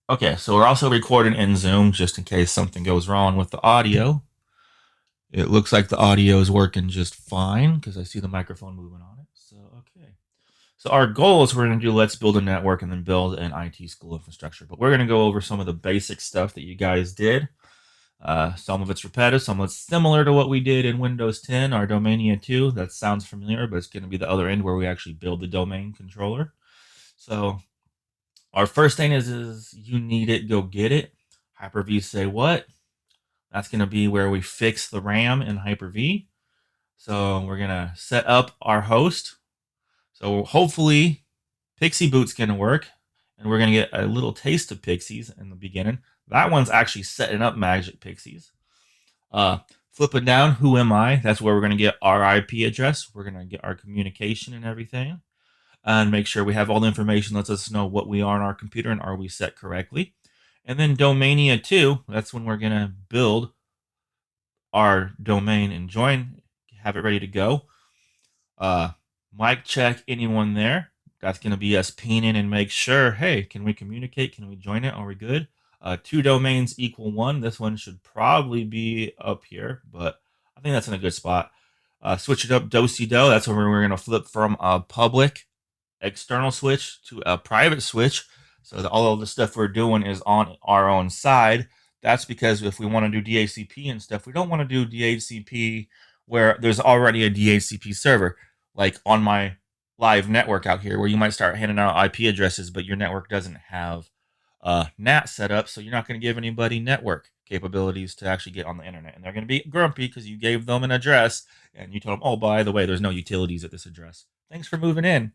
Okay, so we're also recording in Zoom just in case something goes wrong with the audio. It looks like the audio is working just fine because I see the microphone moving on it. So, okay. So our goal is we're going to do let's build a network and then build an IT school infrastructure. But we're going to go over some of the basic stuff that you guys did. Some of it's repetitive, some of it's similar to what we did in Windows 10, our Domania 2. That sounds familiar, but it's going to be the other end where we actually build the domain controller. So our first thing is you need it, go get it. Hyper-V say what? That's going to be where we fix the RAM in Hyper-V. So we're going to set up our host. So hopefully Pixie Boot's going to work. And we're going to get a little taste of Pixies in the beginning. That one's actually setting up Magic Pixies. Flipping down, who am I? That's where we're going to get our IP address. We're going to get our communication and everything. And make sure we have all the information that lets us know what we are on our computer and are we set correctly. And then Domania 2, that's when we're going to build our domain and join, have it ready to go. Mic check, anyone there? That's going to be us pinging and make sure, hey, can we communicate? Can we join it? Are we good? Two domains equal one. This one should probably be up here, but I think that's in a good spot. Switch it up, do-si-do. That's where we're going to flip from a public external switch to a private switch. So that all of the stuff we're doing is on our own side. That's because if we want to do DHCP and stuff, we don't want to do DHCP where there's already a DHCP server, like on my live network out here, where you might start handing out IP addresses, but your network doesn't have NAT set up, so you're not going to give anybody network capabilities to actually get on the internet. And they're going to be grumpy because you gave them an address and you told them, oh, by the way, there's no utilities at this address. Thanks for moving in.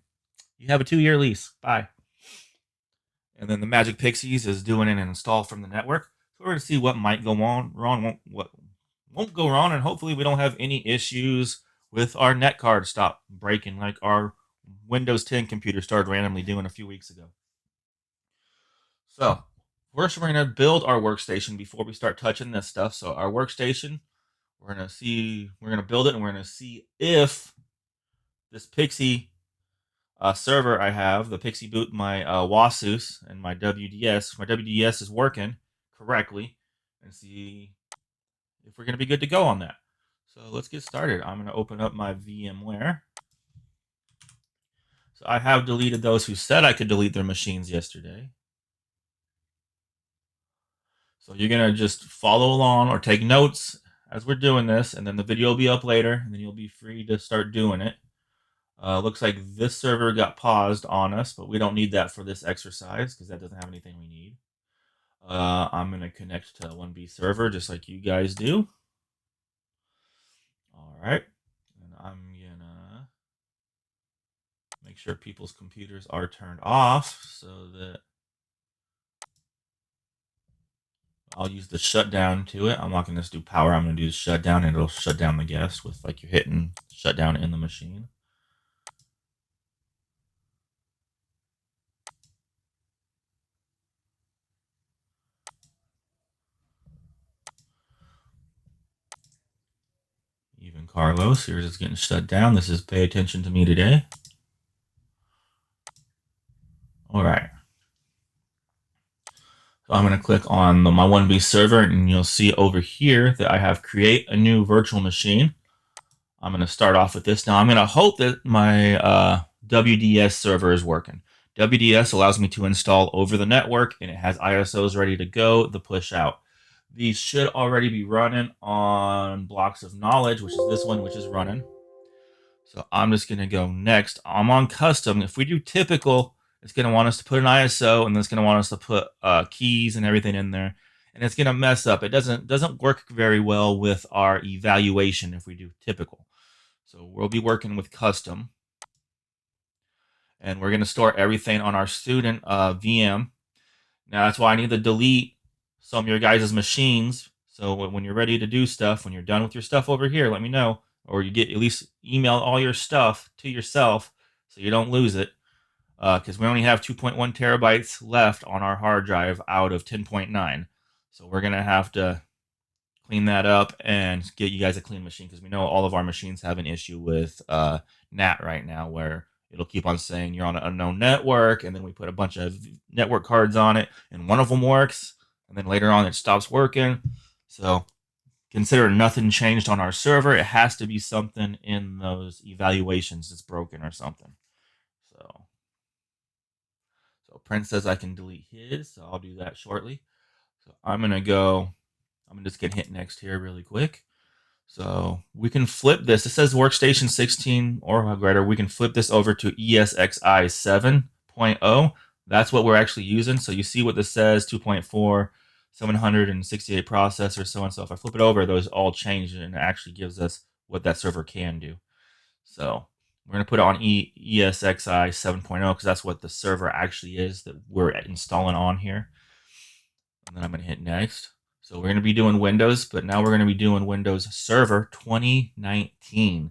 You have a 2-year lease. Bye. And then the Magic Pixies is doing an install from the network. So we're going to see what might go on wrong, what won't go wrong, and hopefully we don't have any issues with our net card stop breaking like our Windows 10 computer started randomly doing a few weeks ago. So first we're going to build our workstation before we start touching this stuff. So our workstation, we're going to build it and we're going to see if this Pixie server I have, the Pixie Boot, my Wasus, and my WDS. My WDS is working correctly, and see if we're going to be good to go on that. So let's get started. I'm going to open up my VMware. So I have deleted those who said I could delete their machines yesterday. So you're going to just follow along or take notes as we're doing this, and then the video will be up later, and then you'll be free to start doing it. Looks like this server got paused on us, but we don't need that for this exercise because that doesn't have anything we need. I'm going to connect to 1B server just like you guys do. All right. And I'm going to make sure people's computers are turned off so that I'll use the shutdown to it. I'm not going to do power. I'm going to do the shutdown, and it'll shut down the guest with like you're hitting shutdown in the machine. Even Carlos, yours is getting shut down. This is pay attention to me today. All right. So I'm going to click on my 1B server, and you'll see over here that I have create a new virtual machine. I'm going to start off with this. Now I'm going to hope that my WDS server is working. WDS allows me to install over the network, and it has ISOs ready to go, the push out. These should already be running on Blocks of Knowledge, which is this one, which is running. So I'm just going to go next. I'm on custom. If we do typical, it's going to want us to put an ISO, and then it's going to want us to put keys and everything in there. And it's going to mess up. It doesn't work very well with our evaluation if we do typical. So we'll be working with custom. And we're going to store everything on our student VM. Now that's why I need to delete some of your guys' machines. So when you're ready to do stuff, when you're done with your stuff over here, let me know. Or you get at least email all your stuff to yourself so you don't lose it. Because we only have 2.1 terabytes left on our hard drive out of 10.9. So we're going to have to clean that up and get you guys a clean machine, because we know all of our machines have an issue with NAT right now where it'll keep on saying you're on an unknown network, and then we put a bunch of network cards on it, and one of them works, and then later on it stops working. So consider nothing changed on our server. It has to be something in those evaluations that's broken or something. So Prince says I can delete his, so I'll do that shortly. So I'm just gonna hit next here really quick. So we can flip this. It says workstation 16 or greater. We can flip this over to ESXi 7.0. That's what we're actually using. So you see what this says, 2.4, 768 processors, so on. So if I flip it over, those all change and it actually gives us what that server can do. So we're going to put it on ESXi 7.0 because that's what the server actually is that we're installing on here. And then I'm going to hit next. So we're going to be doing Windows, but now we're going to be doing Windows Server 2019.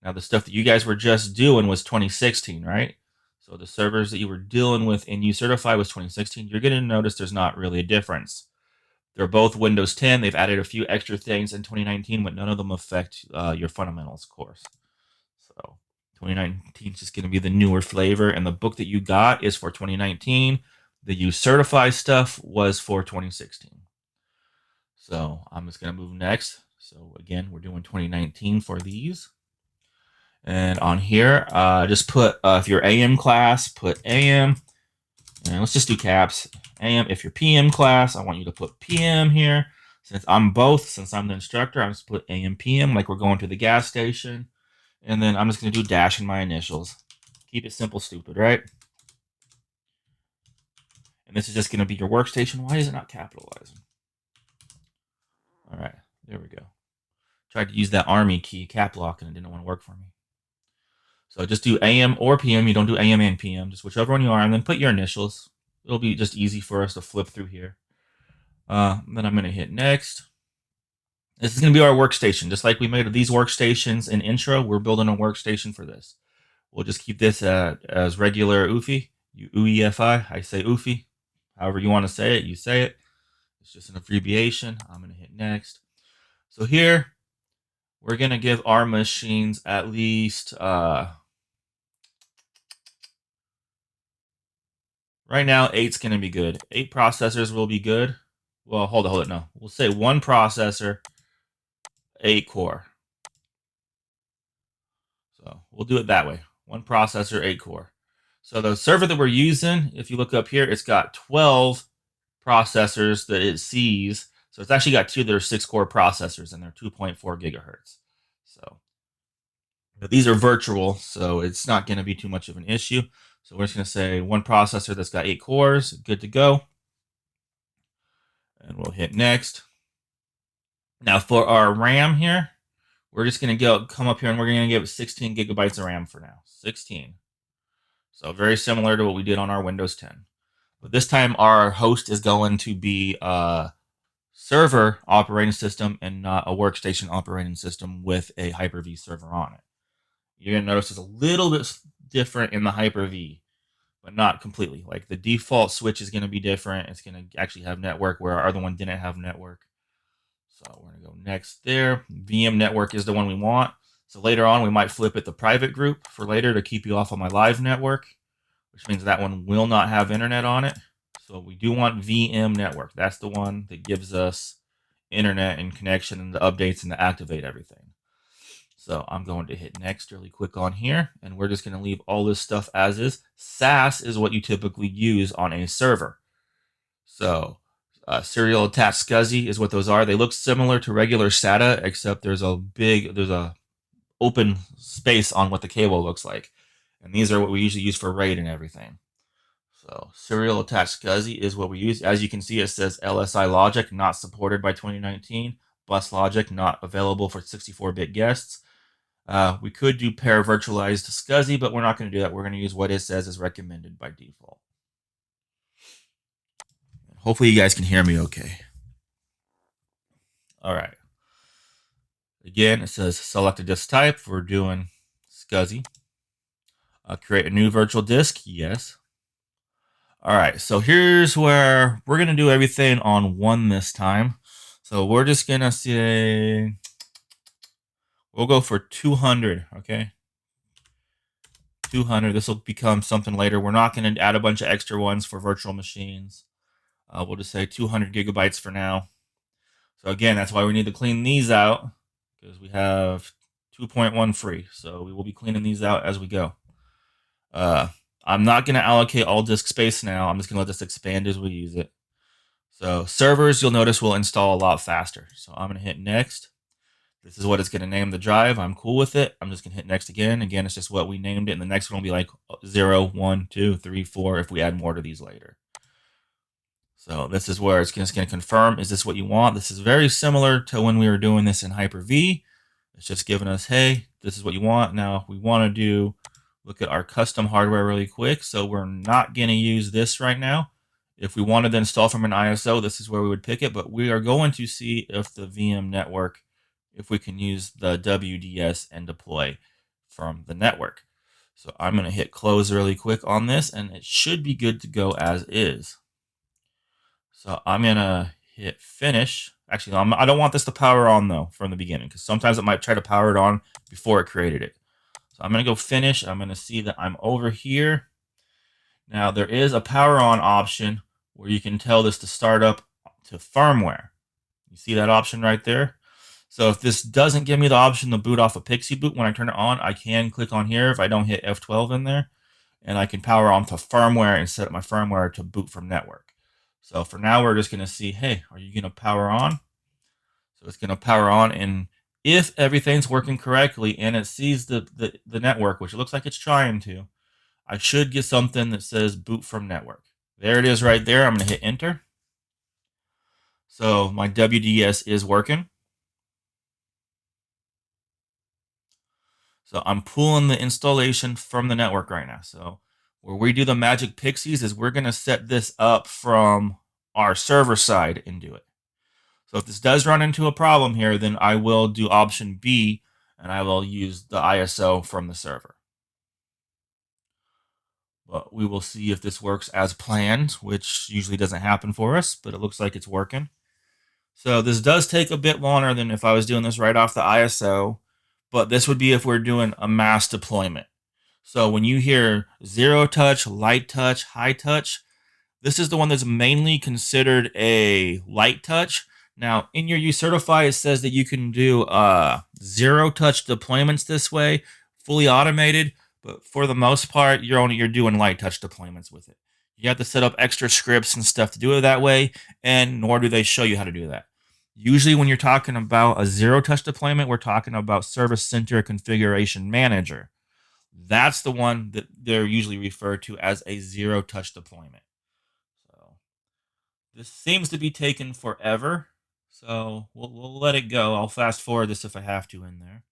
Now the stuff that you guys were just doing was 2016, right? So the servers that you were dealing with in uCertify was 2016. You're going to notice there's not really a difference. They're both Windows 10. They've added a few extra things in 2019, but none of them affect your fundamentals course. So 2019 is just going to be the newer flavor, and the book that you got is for 2019. The uCertify stuff was for 2016. So I'm just going to move next. So again, we're doing 2019 for these. And on here, just put, if you're AM class, put AM. And let's just do caps. AM. If you're PM class, I want you to put PM here. Since I'm the instructor, I'm just put AM, PM, like we're going to the gas station. And then I'm just going to do dash in my initials. Keep it simple, stupid, right? And this is just going to be your workstation. Why is it not capitalizing? All right, there we go. Tried to use that army key, cap lock, and it didn't want to work for me. So just do AM or PM. You don't do AM and PM, just whichever one you are, and then put your initials. It'll be just easy for us to flip through here. Then I'm going to hit next. This is going to be our workstation. Just like we made these workstations in intro, we're building a workstation for this. We'll just keep this as regular UEFI. UEFI. I say UEFI. However you want to say it, you say it. It's just an abbreviation. I'm going to hit next. So here, we're going to give our machines at least, right now, 8's going to be good. 8 processors will be good. Well, hold it, no. We'll say 1 processor, 8 core. So we'll do it that way. 1 processor, 8 core. So the server that we're using, if you look up here, it's got 12 processors that it sees. So it's actually got 2 that are 6-core processors, and they're 2.4 gigahertz. So these are virtual, so it's not going to be too much of an issue. So we're just going to say 1 processor that's got 8 cores, good to go. And we'll hit next. Now for our RAM here, we're just going to come up here and we're going to give it 16 gigabytes of RAM for now. 16. So very similar to what we did on our Windows 10. But this time our host is going to be a server operating system and not a workstation operating system with a Hyper-V server on it. You're going to notice it's a little bit different in the Hyper-V, but not completely. Like the default switch is going to be different. It's going to actually have network where our other one didn't have network. So we're going to go next there. VM network is the one we want. So later on, we might flip it to private group for later to keep you off of my live network, which means that one will not have internet on it. So we do want VM network. That's the one that gives us internet and connection and the updates and to activate everything. So I'm going to hit next really quick on here, and we're just going to leave all this stuff as is. SAS is what you typically use on a server. So serial attached SCSI is what those are. They look similar to regular SATA, except there's a open space on what the cable looks like. And these are what we usually use for RAID and everything. So serial attached SCSI is what we use. As you can see, it says LSI logic not supported by 2019. Bus logic not available for 64-bit guests. We could do pair virtualized SCSI, but we're not going to do that. We're going to use what it says is recommended by default. Hopefully you guys can hear me okay. All right. Again, it says select a disk type. We're doing SCSI. Create a new virtual disk. Yes. All right. So here's where we're going to do everything on 1 this time. So we're just going to say, we'll go for 200. Okay. 200. This will become something later. We're not going to add a bunch of extra ones for virtual machines. We'll just say 200 gigabytes for now. So again, that's why we need to clean these out, because we have 2.1 free. So we will be cleaning these out as we go. I'm not going to allocate all disk space now. I'm just going to let this expand as we use it. So servers, you'll notice, will install a lot faster. So I'm going to hit next. This is what it's going to name the drive. I'm cool with it. I'm just going to hit next again. Again, it's just what we named it. And the next one will be like 0, 1, 2, 3, 4 if we add more to these later. So this is where it's just going to confirm, is this what you want? This is very similar to when we were doing this in Hyper-V. It's just giving us, hey, this is what you want. Now, we want to look at our custom hardware really quick. So we're not going to use this right now. If we wanted to install from an ISO, this is where we would pick it. But we are going to see if the VM network, if we can use the WDS and deploy from the network. So I'm going to hit close really quick on this, and it should be good to go as is. So I'm going to hit finish. Actually, I don't want this to power on, though, from the beginning, because sometimes it might try to power it on before it created it. So I'm going to go finish. I'm going to see that I'm over here. Now, there is a power on option where you can tell this to start up to firmware. You see that option right there? So if this doesn't give me the option to boot off a Pixie boot when I turn it on, I can click on here if I don't hit F12 in there, and I can power on to firmware and set up my firmware to boot from network. So for now, we're just going to see, hey, are you going to power on? So it's going to power on, and if everything's working correctly and it sees the network, which it looks like it's trying to, I should get something that says boot from network. There it is right there. I'm going to hit enter. So my WDS is working. So I'm pulling the installation from the network right now. So where we do the magic pixies is we're going to set this up from our server side and do it. So if this does run into a problem here, then I will do option B, and I will use the ISO from the server. But we will see if this works as planned, which usually doesn't happen for us, but it looks like it's working. So this does take a bit longer than if I was doing this right off the ISO, but this would be if we're doing a mass deployment. So when you hear zero touch, light touch, high touch, this is the one that's mainly considered a light touch. Now, in your uCertify, it says that you can do zero touch deployments this way, fully automated, but for the most part, you're doing light touch deployments with it. You have to set up extra scripts and stuff to do it that way, and nor do they show you how to do that. Usually when you're talking about a zero touch deployment, we're talking about Service Center Configuration Manager. That's the one that they're usually referred to as a zero touch deployment. So this seems to be taking forever. So we'll let it go. I'll fast forward this if I have to in there.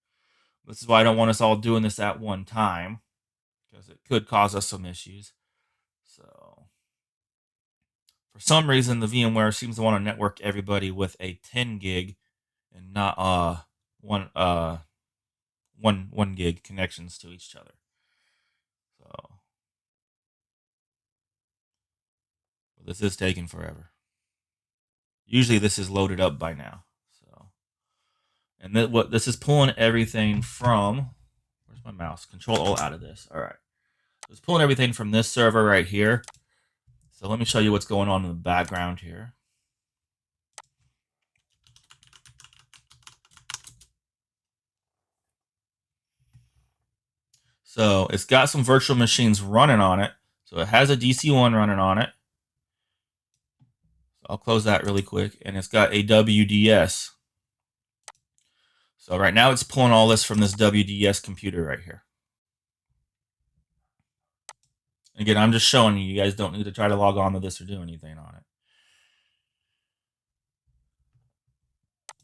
This is why I don't want us all doing this at one time, because it could cause us some issues. So for some reason, the VMware seems to want to network everybody with a 10 gig and not one gig connections to each other. So this is taking forever. Usually this is loaded up by now. So, and what this is pulling everything from. Where's my mouse? Control Alt out of this. All right. So it's pulling everything from this server right here. So let me show you what's going on in the background here. So it's got some virtual machines running on it. So it has a DC1 running on it. So I'll close that really quick. And it's got a WDS. So right now it's pulling all this from this WDS computer right here. Again, I'm just showing you. You guys don't need to try to log on to this or do anything on it.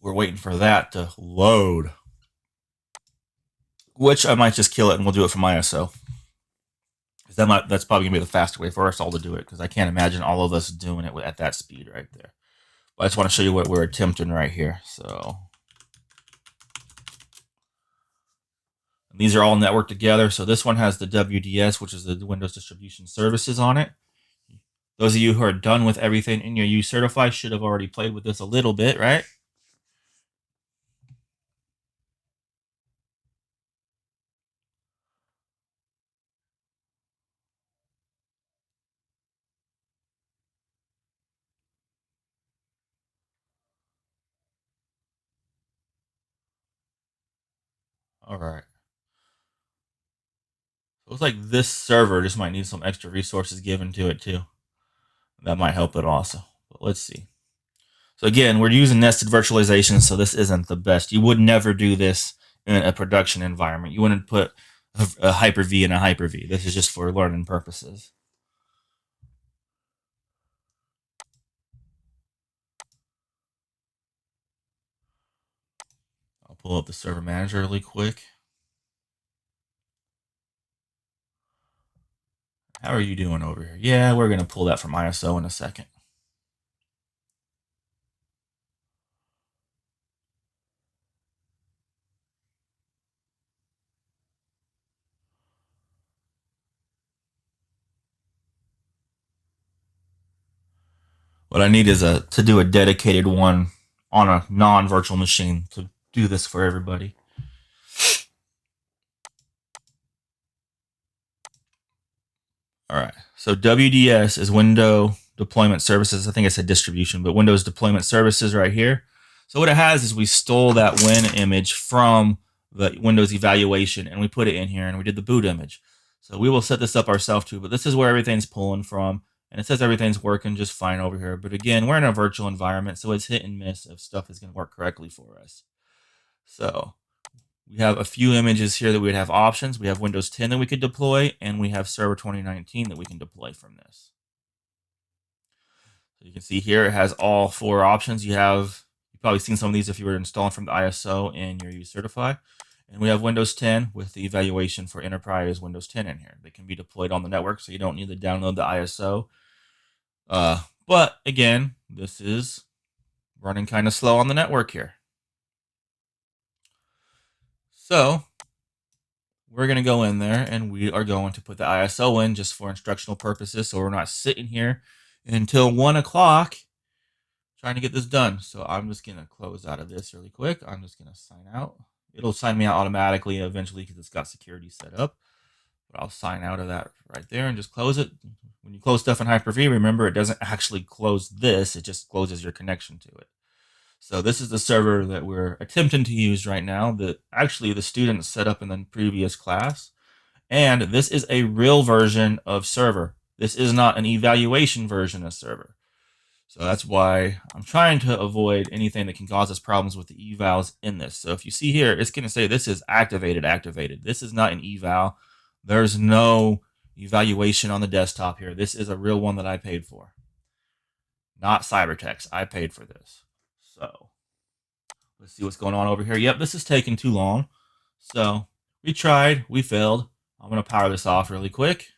We're waiting for that to load. Which I might just kill it and we'll do it from ISO. That's probably going to be the faster way for us all to do it, because I can't imagine all of us doing it at that speed right there. But I just want to show you what we're attempting right here. So and these are all networked together. So this one has the WDS, which is the Windows Distribution Services on it. Those of you who are done with everything in your uCertify should have already played with this a little bit, right? All right. Looks like this server just might need some extra resources given to it too. That might help it also. But let's see. So again, we're using nested virtualization, so this isn't the best. You would never do this in a production environment. You wouldn't put a Hyper-V in a Hyper-V. This is just for learning purposes. I'll pull up the server manager really quick. How are you doing over here? Yeah, we're going to pull that from ISO in a second. What I need is to do a dedicated one on a non-virtual machine to do this for everybody. All right. So WDS is Window Deployment Services. I think I said distribution, but Windows Deployment Services right here. So what it has is we stole that Win image from the Windows evaluation and we put it in here and we did the boot image. So we will set this up ourselves too, but this is where everything's pulling from. And it says everything's working just fine over here. But again, we're in a virtual environment, so it's hit and miss if stuff is going to work correctly for us. So we have a few images here that we would have options. We have Windows 10 that we could deploy, and we have Server 2019 that we can deploy from this. So you can see here it has all 4 options. You've probably seen some of these if you were installing from the ISO and you're Certify. And we have Windows 10 with the evaluation for Enterprise Windows 10 in here. They can be deployed on the network, so you don't need to download the ISO. But again, this is running kind of slow on the network here. So we're going to go in there and we are going to put the ISO in just for instructional purposes. So we're not sitting here until 1 o'clock trying to get this done. So I'm just going to close out of this really quick. I'm just going to sign out. It'll sign me out automatically eventually because it's got security set up. But I'll sign out of that right there and just close it. When you close stuff in Hyper-V, remember it doesn't actually close this. It just closes your connection to it. So this is the server that we're attempting to use right now that actually the students set up in the previous class. And this is a real version of server. This is not an evaluation version of server. So that's why I'm trying to avoid anything that can cause us problems with the evals in this. So if you see here, it's going to say this is activated. This is not an eval. There's no evaluation on the desktop here. This is a real one that I paid for. Not Cybertex. I paid for this. So let's see what's going on over here. Yep, this is taking too long. So we tried. We failed. I'm going to power this off really quick.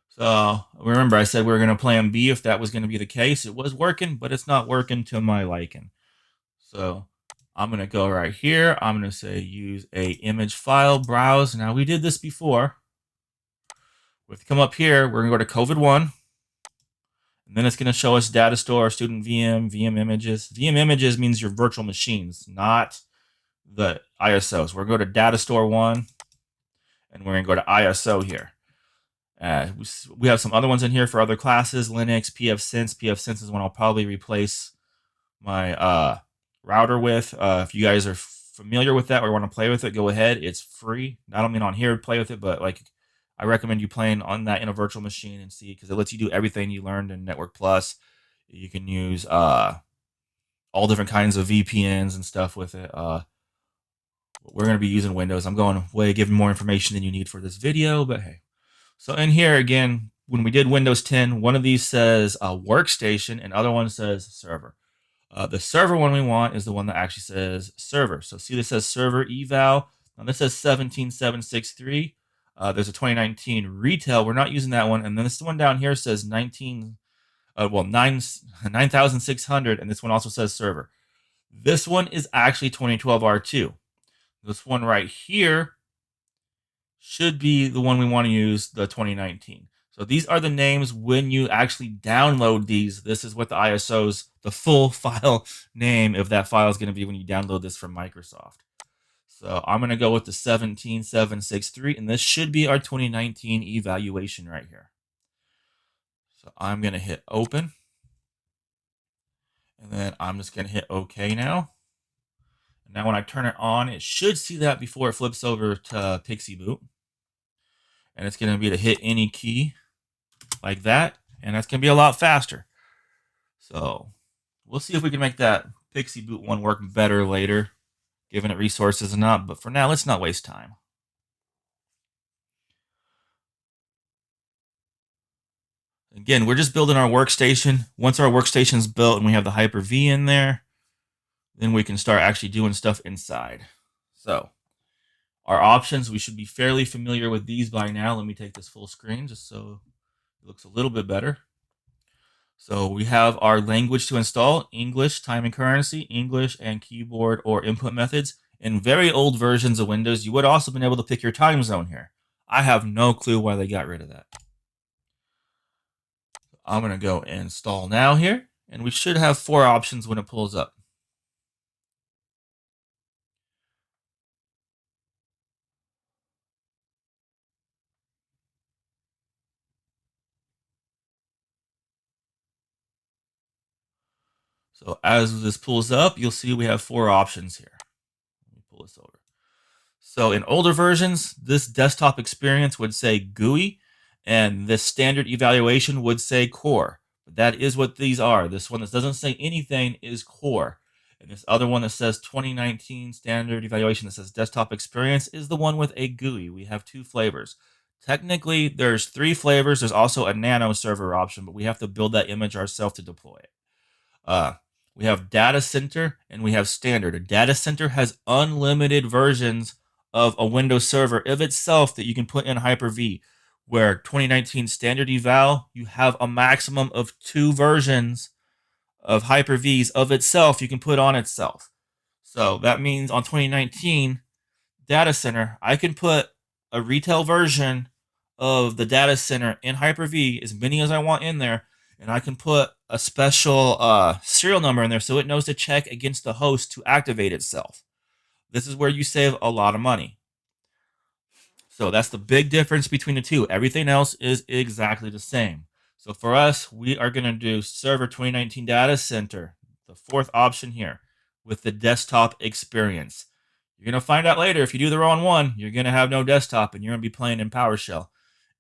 So remember, I said we were going to plan B if that was going to be the case. It was working, but it's not working to my liking. So I'm going to go right here. I'm going to say use a image file browse. Now we did this before. We have to come up here. We're going to go to COVID-1. And then it's going to show us data store, student VM, VM images. VM images means your virtual machines, not the ISOs. We're going to go to data store 1. And we're going to go to ISO here. We have some other ones in here for other classes, Linux, pfSense. pfSense is one I'll probably replace my router with. If you guys are familiar with that or want to play with it, go ahead. It's free. I don't mean on here to play with it, but like I recommend you playing on that in a virtual machine and see, because it lets you do everything you learned in Network Plus. You can use all different kinds of VPNs and stuff with it. We're going to be using Windows. I'm going way giving more information than you need for this video, but hey. So in here, again, when we did Windows 10, one of these says workstation and other one says server. The server one we want is the one that actually says server. So see, this says server eval. Now this says 17763. There's a 2019 retail. We're not using that one. And then this one down here says 9,600. And this one also says server. This one is actually 2012 R2. This one right here should be the one we want to use, the 2019. So these are the names when you actually download these. This is what the ISO's, the full file name of that file is going to be when you download this from Microsoft. So I'm going to go with the 17763, and this should be our 2019 evaluation right here. So I'm going to hit open, and then I'm just going to hit OK now. Now when I turn it on, it should see that before it flips over to Pixie Boot. And it's going to be to hit any key like that. And that's going to be a lot faster. So we'll see if we can make that Pixie Boot one work better later, given it resources or not. But for now, let's not waste time. Again, we're just building our workstation. Once our workstation's built and we have the Hyper-V in there, then we can start actually doing stuff inside. So our options, we should be fairly familiar with these by now. Let me take this full screen just so it looks a little bit better. So we have our language to install: English, time and currency, English, and keyboard or input methods. In very old versions of Windows, you would also been able to pick your time zone here. I have no clue why they got rid of that. I'm going to go install now here, and we should have 4 options when it pulls up. So as this pulls up, you'll see we have 4 options here. Let me pull this over. So in older versions, this desktop experience would say GUI, and this standard evaluation would say core. But that is what these are. This one that doesn't say anything is core. And this other one that says 2019 standard evaluation that says desktop experience is the one with a GUI. We have 2 flavors. Technically, there's 3 flavors. There's also a nano server option, but we have to build that image ourselves to deploy it. We have data center and we have standard. A data center has unlimited versions of a Windows server of itself that you can put in Hyper-V, where 2019 standard eval, you have a maximum of 2 versions of Hyper-Vs of itself you can put on itself. So that means on 2019 data center, I can put a retail version of the data center in Hyper-V, as many as I want in there, and I can put a special serial number in there so it knows to check against the host to activate itself. This is where you save a lot of money. So that's the big difference between the two. Everything else is exactly the same. So for us, we are going to do Server 2019 Data Center, the 4th option here, with the desktop experience. You're going to find out later, if you do the wrong one, you're going to have no desktop and you're going to be playing in PowerShell.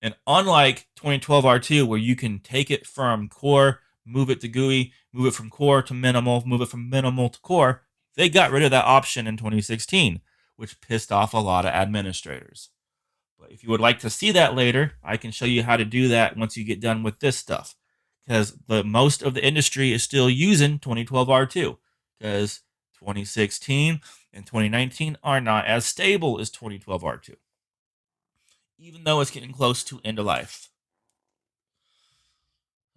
And unlike 2012 R2, where you can take it from core, move it to GUI, move it from core to minimal, move it from minimal to core, they got rid of that option in 2016, which pissed off a lot of administrators. But if you would like to see that later, I can show you how to do that once you get done with this stuff. Because most of the industry is still using 2012 R2. Because 2016 and 2019 are not as stable as 2012 R2. Even though it's getting close to end of life.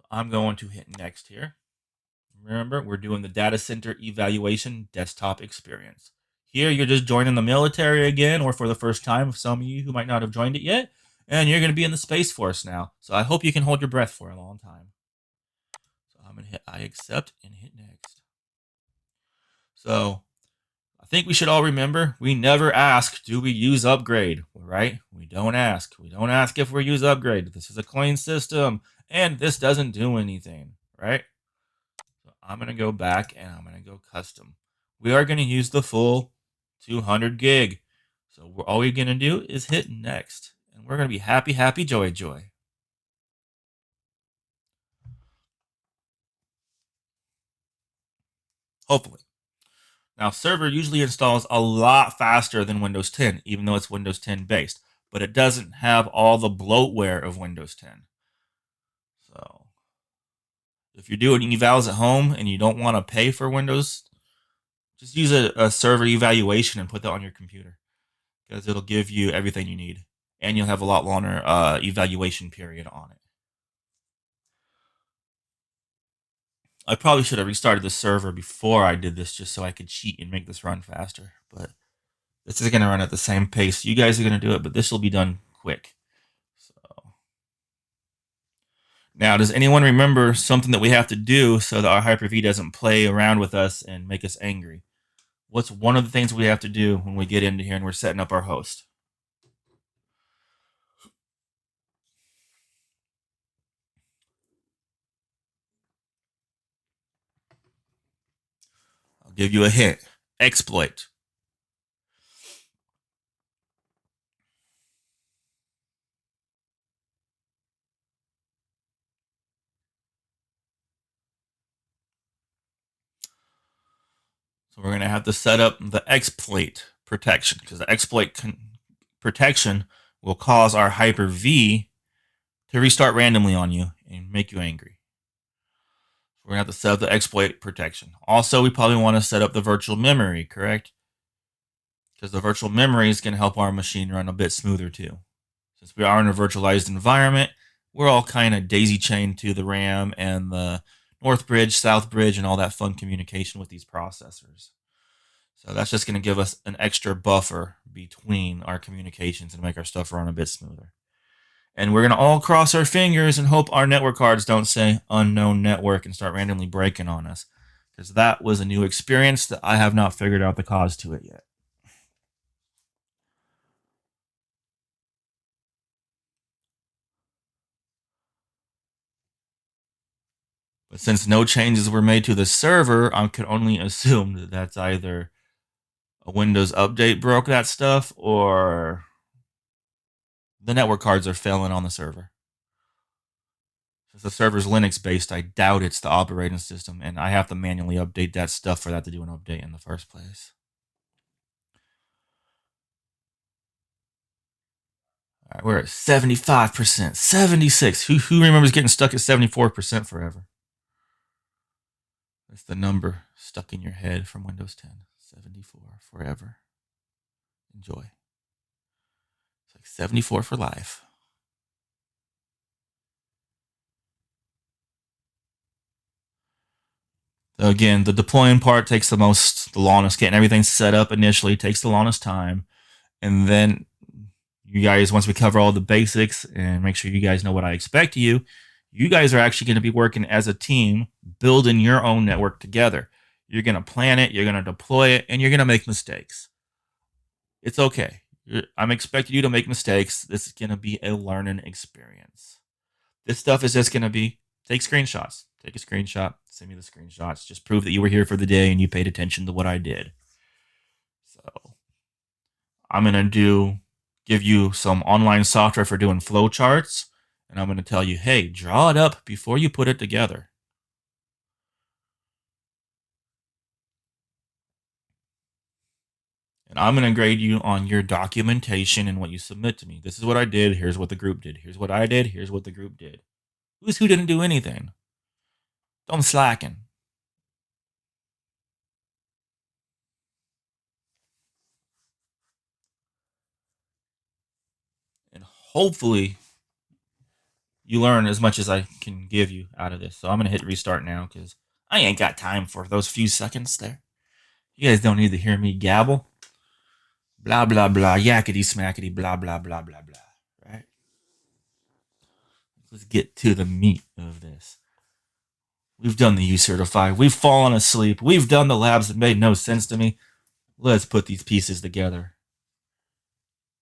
I'm going to hit next here. Remember, we're doing the data center evaluation desktop experience. Here, you're just joining the military again, or for the first time, some of you who might not have joined it yet, and you're going to be in the Space Force now. So I hope you can hold your breath for a long time. So I'm going to hit I accept and hit next. So I think we should all remember, we never ask, do we use upgrade, right? We don't ask. We don't ask if we use upgrade. This is a clean system, and this doesn't do anything, right? So I'm going to go back and I'm going to go custom. We are going to use the full 200 gig. So all we're going to do is hit next. And we're going to be happy, happy, joy, joy. Hopefully. Now, Server usually installs a lot faster than Windows 10, even though it's Windows 10 based. But it doesn't have all the bloatware of Windows 10. So if you're doing evals at home and you don't want to pay for Windows, just use a server evaluation and put that on your computer, because it'll give you everything you need, and you'll have a lot longer evaluation period on it. I probably should have restarted the server before I did this, just so I could cheat and make this run faster, but this is going to run at the same pace. You guys are going to do it, but this will be done quick. So now, does anyone remember something that we have to do so that our Hyper-V doesn't play around with us and make us angry? What's one of the things we have to do when we get into here and we're setting up our host? I'll give you a hint. Exploit. So we're going to have to set up the exploit protection, because the exploit protection will cause our Hyper-V to restart randomly on you and make you angry. We're going to have to set up the exploit protection. Also, we probably want to set up the virtual memory, correct? Because the virtual memory is going to help our machine run a bit smoother too. Since we are in a virtualized environment, we're all kind of daisy chained to the RAM and the North Bridge, South Bridge, and all that fun communication with these processors. So that's just going to give us an extra buffer between our communications and make our stuff run a bit smoother. And we're going to all cross our fingers and hope our network cards don't say unknown network and start randomly breaking on us. Because that was a new experience that I have not figured out the cause to it yet. But since no changes were made to the server, I could only assume that that's either a Windows update broke that stuff or the network cards are failing on the server. Since the server's Linux based, I doubt it's the operating system, and I have to manually update that stuff for that to do an update in the first place. All right, we're at 75%, 76. Who remembers getting stuck at 74% forever? That's the number stuck in your head from Windows 10. 74 forever. Enjoy. It's like 74 for life. So again, the deploying part takes the longest. Getting everything set up initially takes the longest time. And then you guys, once we cover all the basics and make sure you guys know what I expect of you, you guys are actually going to be working as a team, building your own network together. You're going to plan it, you're going to deploy it, and you're going to make mistakes. It's okay. I'm expecting you to make mistakes. This is going to be a learning experience. This stuff is just going to be take screenshots. Take a screenshot, send me the screenshots. Just prove that you were here for the day and you paid attention to what I did. So I'm going to give you some online software for doing flowcharts, and I'm going to tell you, hey, draw it up before you put it together. And I'm going to grade you on your documentation and what you submit to me. This is what I did. Here's what the group did. Here's what I did. Here's what the group did. Who didn't do anything? Don't slacken. And hopefully you learn as much as I can give you out of this. So I'm going to hit restart now because I ain't got time for those few seconds there. You guys don't need to hear me gabble. Blah, blah, blah, yakety smackety, blah, blah, blah, blah, blah. Right? Let's get to the meat of this. We've done the U-Certify. We've fallen asleep. We've done the labs that made no sense to me. Let's put these pieces together.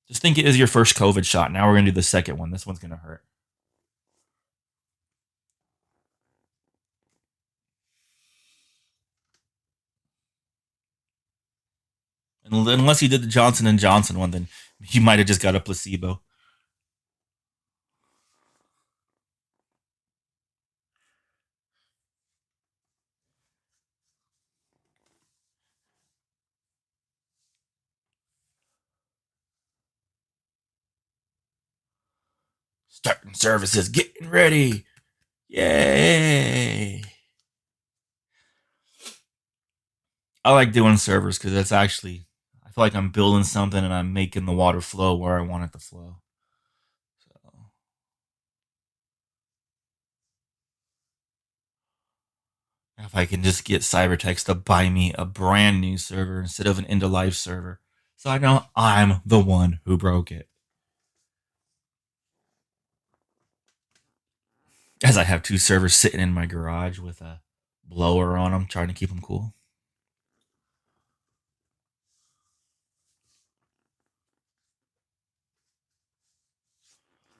Just think it is your first COVID shot. Now we're going to do the second one. This one's going to hurt. And unless you did the Johnson & Johnson one, then you might have just got a placebo. Starting services, getting ready. Yay. I like doing servers because it's actually, I feel like I'm building something and I'm making the water flow where I want it to flow. So if I can just get Cybertext to buy me a brand new server instead of an end of life server, so I know I'm the one who broke it. As I have two servers sitting in my garage with a blower on them, trying to keep them cool.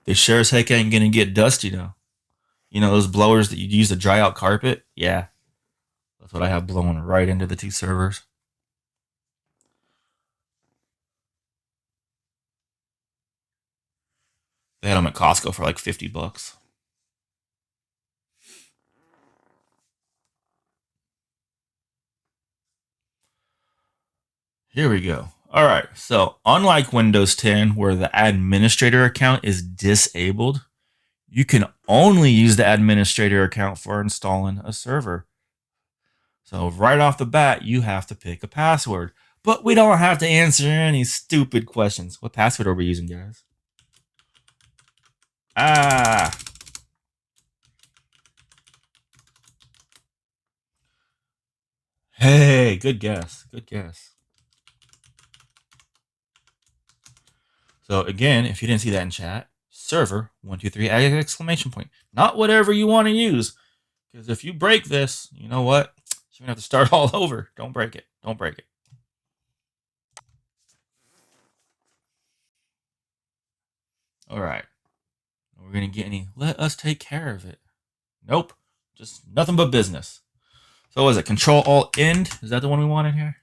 They sure as heck ain't gonna get dusty though. You know those blowers that you use to dry out carpet? Yeah, that's what I have blowing right into the two servers. They had them at Costco for like $50. Here we go. All right. So, unlike Windows 10, where the administrator account is disabled, you can only use the administrator account for installing a server. So, right off the bat, you have to pick a password. But we don't have to answer any stupid questions. What password are we using, guys? Ah. Hey, good guess. Good guess. So again, if you didn't see that in chat, server 123 exclamation point. Not whatever you want to use. Because if you break this, you know what? You're gonna have to start all over. Don't break it. Don't break it. All right. We're gonna get any. Let us take care of it. Nope. Just nothing but business. So what is it? Control Alt End. Is that the one we wanted here?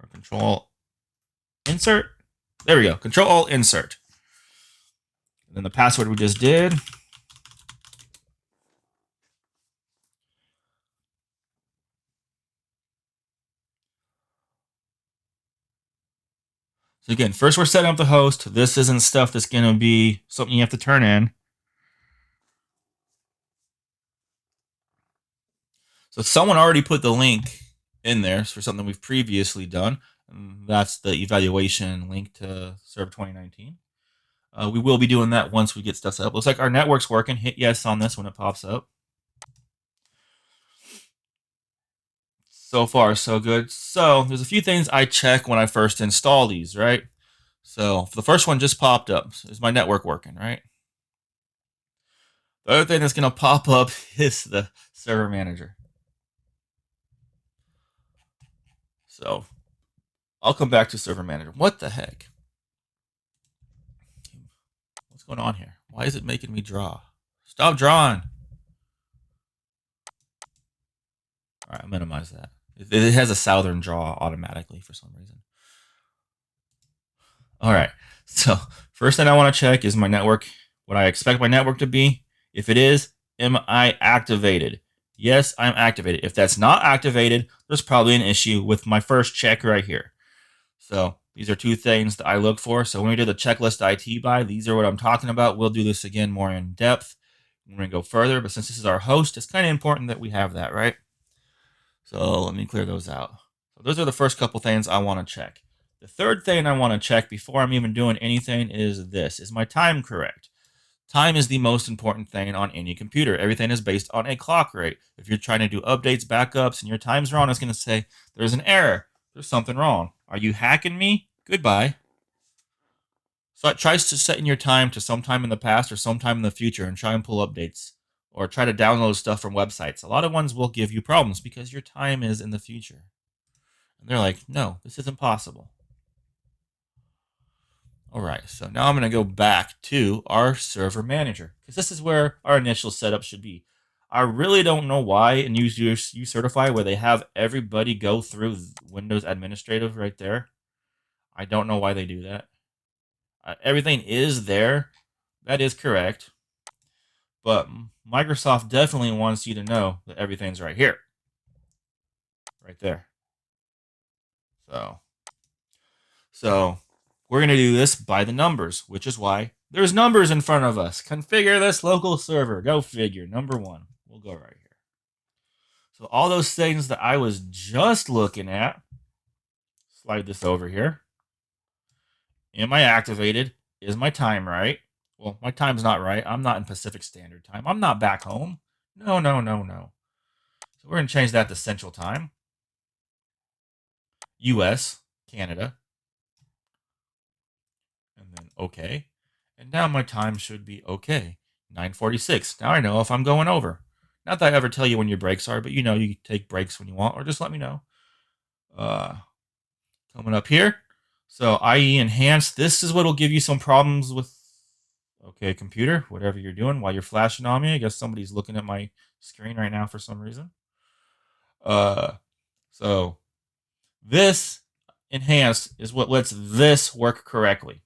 Or Control Insert. There we go. Control Alt Insert. And then the password we just did. So again, first we're setting up the host. This isn't stuff that's going to be something you have to turn in. So someone already put the link in there for something we've previously done. And that's the evaluation link to Server 2019. We will be doing that once we get stuff set up. Looks like our network's working. Hit yes on this when it pops up. So far, so good. So there's a few things I check when I first install these, right? So the first one just popped up. Is my network working, right? The other thing that's going to pop up is the server manager. So I'll come back to server manager. What the heck? What's going on here? Why is it making me draw? Stop drawing. All right, I'll minimize that. It has a southern draw automatically for some reason. All right. So first thing I want to check is my network. What I expect my network to be. If it is, am I activated? Yes, I'm activated. If that's not activated, there's probably an issue with my first check right here. So these are two things that I look for. So when we do the checklist IT buy, these are what I'm talking about. We'll do this again more in depth. We're going to go further, but since this is our host, it's kind of important that we have that, right? So let me clear those out. So those are the first couple things I want to check. The third thing I want to check before I'm even doing anything is this. Is my time correct? Time is the most important thing on any computer. Everything is based on a clock rate. If you're trying to do updates, backups, and your time's wrong, it's going to say there's an error. There's something wrong. Are you hacking me? Goodbye. So it tries to set in your time to sometime in the past or sometime in the future and try and pull updates or try to download stuff from websites. A lot of ones will give you problems because your time is in the future. And they're like, no, this isn't possible. All right, so now I'm going to go back to our server manager because this is where our initial setup should be. I really don't know why in Use Certify where they have everybody go through Windows Administrative right there. I don't know why they do that. Everything is there. That is correct. But Microsoft definitely wants you to know that everything's right here. Right there. So we're going to do this by the numbers, which is why there's numbers in front of us. Configure this local server. Go figure. Number one. We'll go right here. So all those things that I was just looking at, slide this over here. Am I activated? Is my time right? Well, my time's not right. I'm not in Pacific Standard Time. I'm not back home. No. So we're going to change that to Central Time. US, Canada. And then OK. And now my time should be OK. 9:46. Now I know if I'm going over. Not that I ever tell you when your breaks are, but you know you take breaks when you want, or just let me know. Coming up here. So IE enhanced. This is what will give you some problems with, okay, computer, whatever you're doing while you're flashing on me. I guess somebody's looking at my screen right now for some reason. So this enhanced is what lets this work correctly.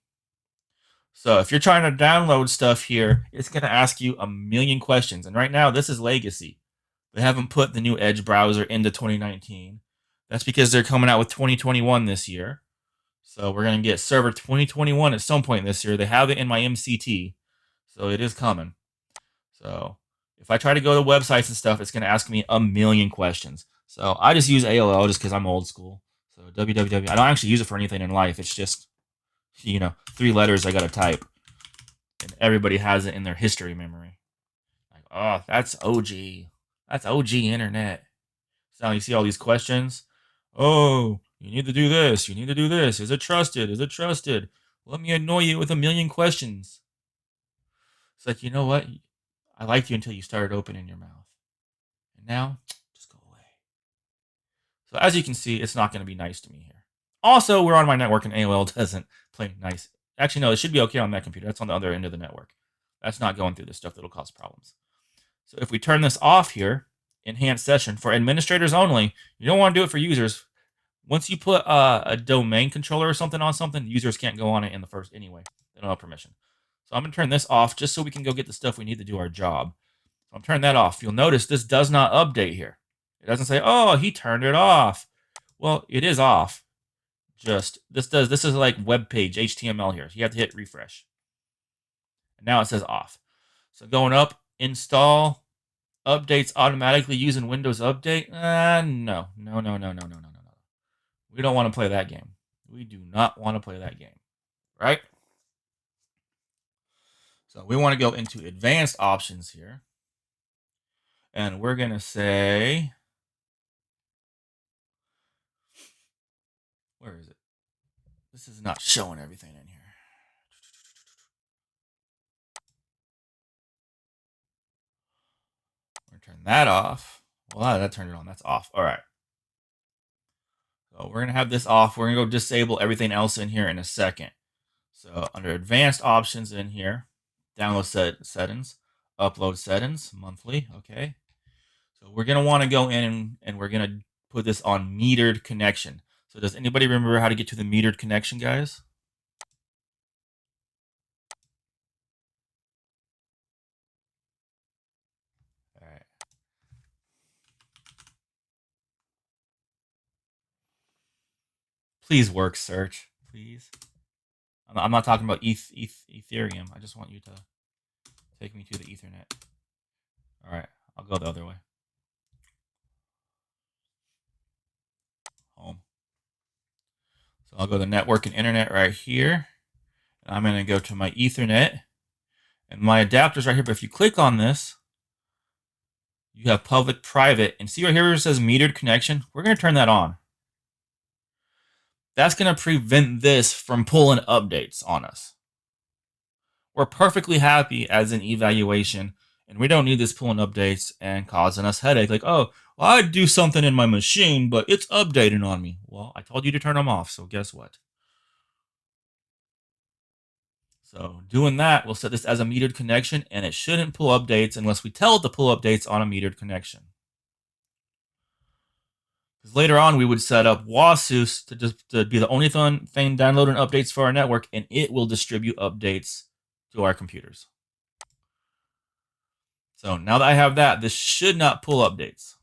So if you're trying to download stuff here, it's going to ask you a million questions. And right now, this is legacy. They haven't put the new Edge browser into 2019. That's because they're coming out with 2021 this year. So we're going to get server 2021 at some point this year. They have it in my MCT. So it is coming. So if I try to go to websites and stuff, it's going to ask me a million questions. So I just use AOL just because I'm old school. So www. I don't actually use it for anything in life. It's just, 3 letters I got to type. And everybody has it in their history memory. Like, oh, that's OG. That's OG internet. So now you see all these questions. Oh, you need to do this. You need to do this. Is it trusted? Is it trusted? Let me annoy you with a million questions. It's like, you know what? I liked you until you started opening your mouth. And now, just go away. So as you can see, it's not going to be nice to me here. Also, we're on my network and AOL doesn't play nice. Actually, no, it should be okay on that computer. That's on the other end of the network. That's not going through this stuff that'll cause problems. So if we turn this off here, enhanced session for administrators only, you don't want to do it for users. Once you put a domain controller or something on something, users can't go on it in the first anyway. They don't have permission. So I'm going to turn this off just so we can go get the stuff we need to do our job. So I'm turning that off. You'll notice this does not update here. It doesn't say, oh, he turned it off. Well, it is off. Just this is like web page HTML here. So you have to hit refresh. And now it says off. So going up, install updates automatically using Windows Update. No. We don't want to play that game. We do not want to play that game, right? So we want to go into advanced options here. And we're going to say, where is it? This is not showing everything in here. We're going to turn that off. Well, that turned it on. That's off. All right. So we're going to have this off. We're going to go disable everything else in here in a second. So under advanced options in here, download settings, upload settings, monthly. Okay. So we're going to want to go in and we're going to put this on metered connection. So does anybody remember how to get to the metered connection, guys? All right. Please work search, please. I'm not talking about Ethereum. I just want you to take me to the Ethernet. All right. I'll go the other way. Home. So I'll go to network and internet right here. And I'm going to go to my Ethernet. And my adapter's right here. But if you click on this, you have public, private. And see right here where it says metered connection? We're going to turn that on. That's going to prevent this from pulling updates on us. We're perfectly happy as an evaluation, and we don't need this pulling updates and causing us headache. Like, oh, well, I'd do something in my machine, but it's updating on me. Well, I told you to turn them off, so guess what? So doing that, we'll set this as a metered connection, and it shouldn't pull updates unless we tell it to pull updates on a metered connection. Because later on, we would set up Wasus to be the only thing downloading updates for our network, and it will distribute updates to our computers. So now that I have that, this should not pull updates.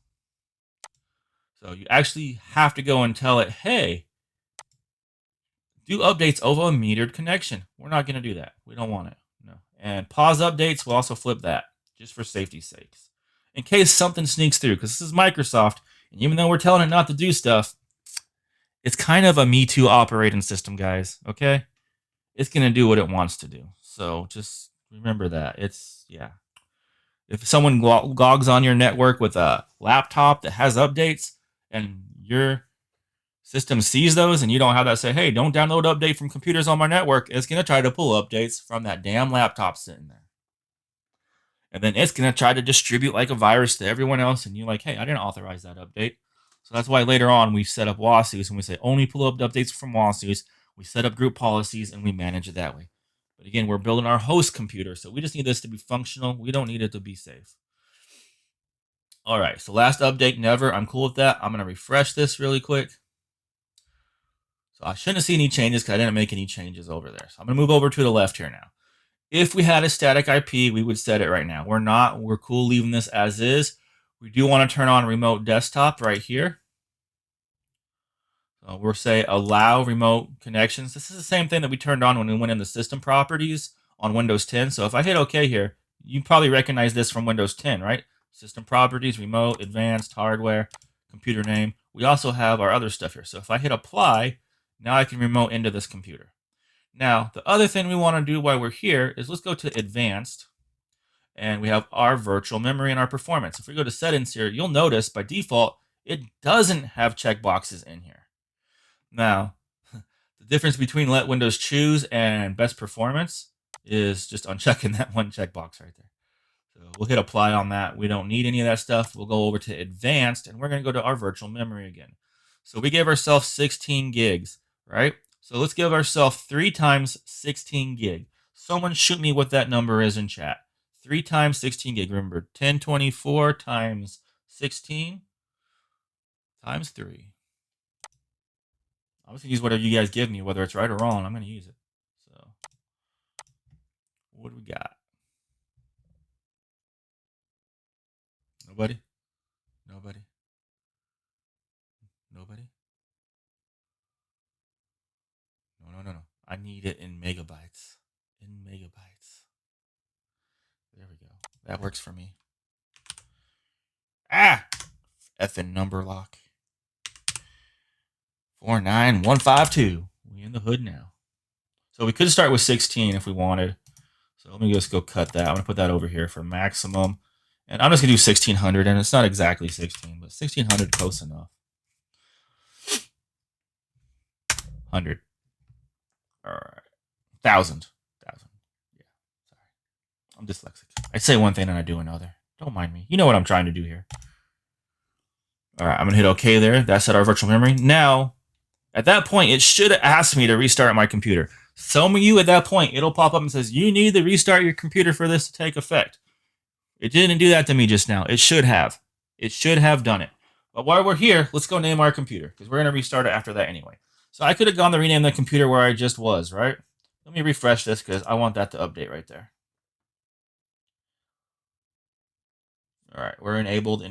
So you actually have to go and tell it, hey, do updates over a metered connection. We're not going to do that. We don't want it. No. And pause updates, we'll also flip that just for safety's sakes. In case something sneaks through, because this is Microsoft, and even though we're telling it not to do stuff, it's kind of a Me Too operating system, guys, okay? It's going to do what it wants to do. So just remember that. Yeah. If someone logs on your network with a laptop that has updates and your system sees those and you don't have that say, hey, don't download update from computers on my network, it's going to try to pull updates from that damn laptop sitting there. And then it's going to try to distribute like a virus to everyone else. And you're like, hey, I didn't authorize that update. So that's why later on we set up Wasus and we say only pull up updates from Wasus. We set up group policies and we manage it that way. But again, we're building our host computer. So we just need this to be functional. We don't need it to be safe. All right. So last update, never. I'm cool with that. I'm going to refresh this really quick. So I shouldn't see any changes because I didn't make any changes over there. So I'm going to move over to the left here now. If we had a static IP, we would set it right now. We're not. We're cool leaving this as is. We do want to turn on remote desktop right here. We'll say allow remote connections. This is the same thing that we turned on when we went in the system properties on Windows 10. So if I hit OK here, you probably recognize this from Windows 10, right? System properties, remote, advanced, hardware, computer name. We also have our other stuff here. So if I hit apply, now I can remote into this computer. Now, the other thing we want to do while we're here is let's go to advanced, and we have our virtual memory and our performance. If we go to settings here, you'll notice by default, it doesn't have checkboxes in here. Now, the difference between let Windows choose and best performance is just unchecking that one checkbox right there. So we'll hit apply on that. We don't need any of that stuff. We'll go over to advanced, and we're going to go to our virtual memory again. So we gave ourselves 16 gigs, right? So let's give ourselves 3 times 16 gig. Someone shoot me what that number is in chat. 3 times 16 gig. Remember, 1024 times 16 times 3. I'm just going to use whatever you guys give me, whether it's right or wrong. I'm going to use it. So what do we got? Nobody? Nobody? Nobody? No. I need it in megabytes. In megabytes. There we go. That works for me. Ah! Effing number lock. 49152. We in the hood now. So we could start with 16 if we wanted. So let me just go cut that. I'm going to put that over here for maximum. And I'm just going to do 1600. And it's not exactly 16, but 1600 close enough. 100. All right. 1,000. 1,000. Yeah. Sorry. I'm dyslexic. I say one thing and I do another. Don't mind me. You know what I'm trying to do here. All right. I'm going to hit OK there. That set our virtual memory. Now, at that point, it should ask me to restart my computer. Some of you at that point, it'll pop up and says, you need to restart your computer for this to take effect. It didn't do that to me just now. It should have. It should have done it. But while we're here, let's go name our computer because we're going to restart it after that anyway. So I could have gone to rename the computer where I just was, right? Let me refresh this because I want that to update right there. All right, we're enabled.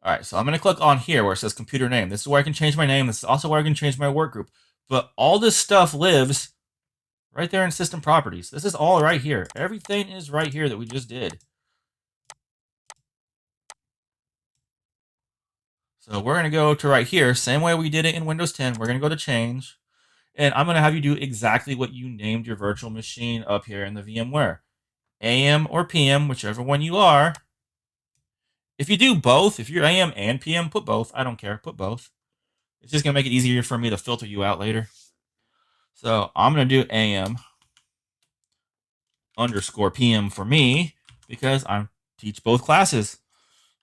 All right, so I'm going to click on here where it says computer name. This is where I can change my name. This is also where I can change my work group. But all this stuff lives right there in system properties. This is all right here. Everything is right here that we just did. So we're going to go to right here, same way we did it in Windows 10. We're going to go to change. And I'm going to have you do exactly what you named your virtual machine up here in the VMware. AM or PM, whichever one you are. If you do both, if you're AM and PM, put both. I don't care. Put both. It's just going to make it easier for me to filter you out later. So I'm going to do AM _ PM for me because I teach both classes.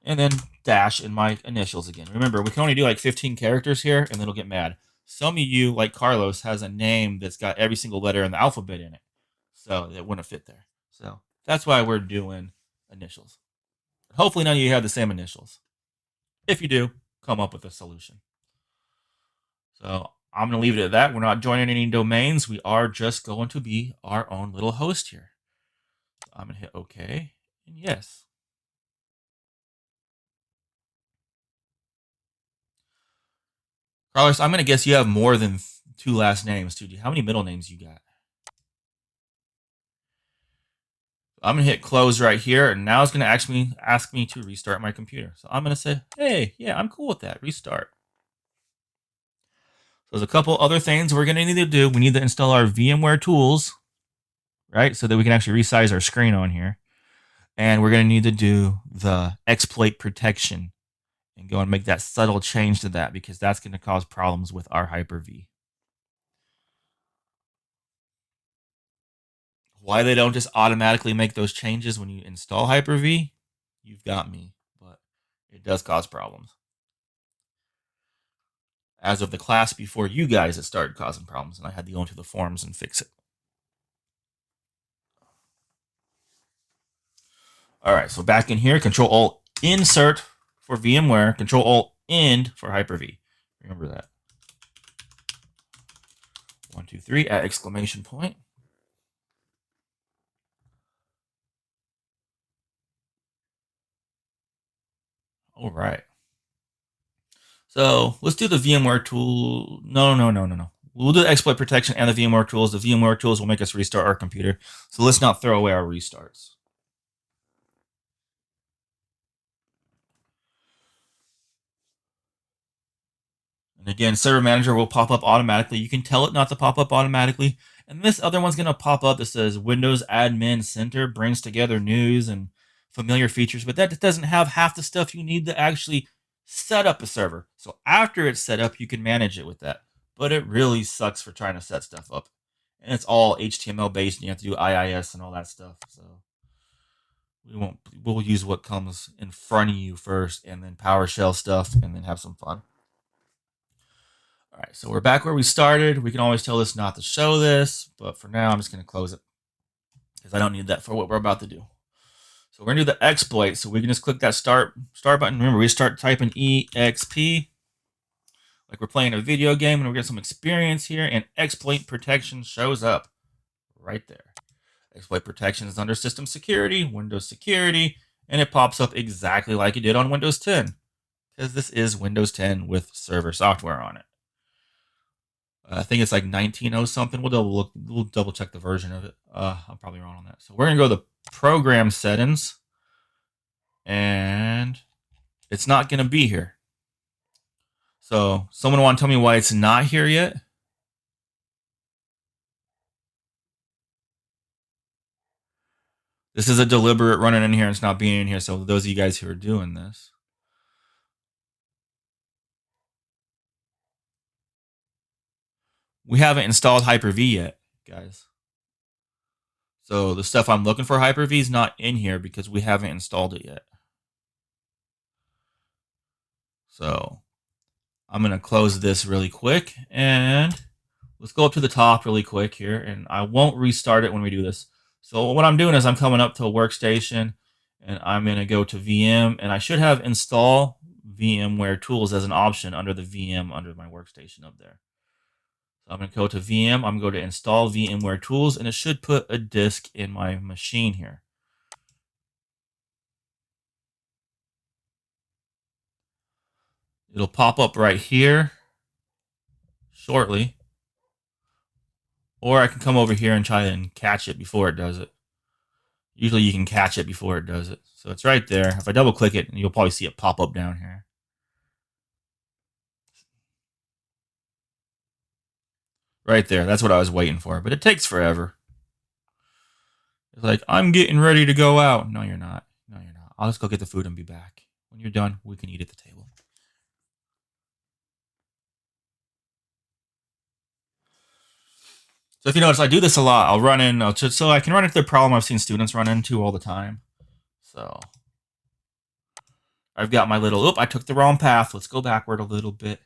And then dash in my initials again. Remember, we can only do like 15 characters here, and then it'll get mad. Some of you, like Carlos, has a name that's got every single letter in the alphabet in it. So it wouldn't fit there. So that's why we're doing initials. Hopefully none of you have the same initials. If you do, come up with a solution. So I'm going to leave it at that. We're not joining any domains. We are just going to be our own little host here. So I'm going to hit OK and yes. Carlos, I'm going to guess you have more than 2 last names, too. How many middle names you got? I'm going to hit close right here, and now it's going to ask me to restart my computer. So I'm going to say, hey, yeah, I'm cool with that. Restart. So there's a couple other things we're going to need to do. We need to install our VMware tools, right, so that we can actually resize our screen on here. And we're going to need to do the exploit protection and go and make that subtle change to that because that's going to cause problems with our Hyper-V. Why they don't just automatically make those changes when you install Hyper-V, you've got me, but it does cause problems. As of the class before you guys, it started causing problems, and I had to go into the forums and fix it. All right, so back in here, Control-Alt-Insert for VMware, Control-Alt-End for Hyper-V. Remember that. 1, 2, 3 at exclamation point. All right. So let's do the VMware tool. No. We'll do the exploit protection and the VMware tools. The VMware tools will make us restart our computer. So let's not throw away our restarts. And again, Server Manager will pop up automatically. You can tell it not to pop up automatically. And this other one's going to pop up that says Windows Admin Center brings together news and familiar features, but that doesn't have half the stuff you need to actually set up a server. So after it's set up, you can manage it with that. But it really sucks for trying to set stuff up. And it's all HTML based, and you have to do IIS and all that stuff. So we'll use what comes in front of you first, and then PowerShell stuff, and then have some fun. All right, so we're back where we started. We can always tell this not to show this, but for now, I'm just going to close it because I don't need that for what we're about to do. So we're going to do the exploit. So we can just click that start button. Remember, we start typing EXP like we're playing a video game, and we get some experience here, and exploit protection shows up right there. Exploit protection is under System Security, Windows Security, and it pops up exactly like it did on Windows 10 because this is Windows 10 with server software on it. I think it's like 19.0 something. We'll double check the version of it. I'm probably wrong on that. So we're gonna go to the program settings, and it's not gonna be here. So someone want to tell me why it's not here yet? This is a deliberate running in here and it's not being in here. So those of you guys who are doing this, we haven't installed Hyper-V yet, guys. So the stuff I'm looking for Hyper-V is not in here because we haven't installed it yet. So I'm going to close this really quick, and let's go up to the top really quick here, and I won't restart it when we do this. So what I'm doing is I'm coming up to a workstation, and I'm going to go to VM, and I should have install VMware tools as an option under the VM under my workstation up there. So I'm going to go to VM, I'm going to go to install VMware tools, and it should put a disk in my machine here. It'll pop up right here shortly. Or I can come over here and try and catch it before it does it. Usually you can catch it before it does it. So it's right there. If I double click it, you'll probably see it pop up down here. Right there. That's what I was waiting for. But it takes forever. It's like, I'm getting ready to go out. No, you're not. No, you're not. I'll just go get the food and be back. When you're done, we can eat at the table. So if you notice, I do this a lot. I'll run in, so I can run into the problem I've seen students run into all the time. So I've got my little, I took the wrong path. Let's go backward a little bit.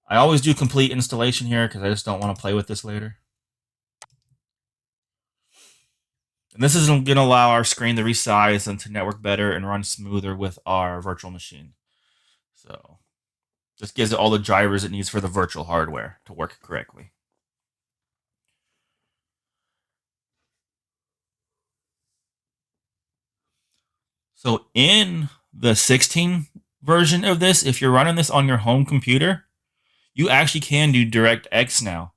I always do complete installation here because I just don't want to play with this later. And this is going to allow our screen to resize and to network better and run smoother with our virtual machine. So this gives it all the drivers it needs for the virtual hardware to work correctly. So in the 16 version of this, if you're running this on your home computer, you actually can do DirectX now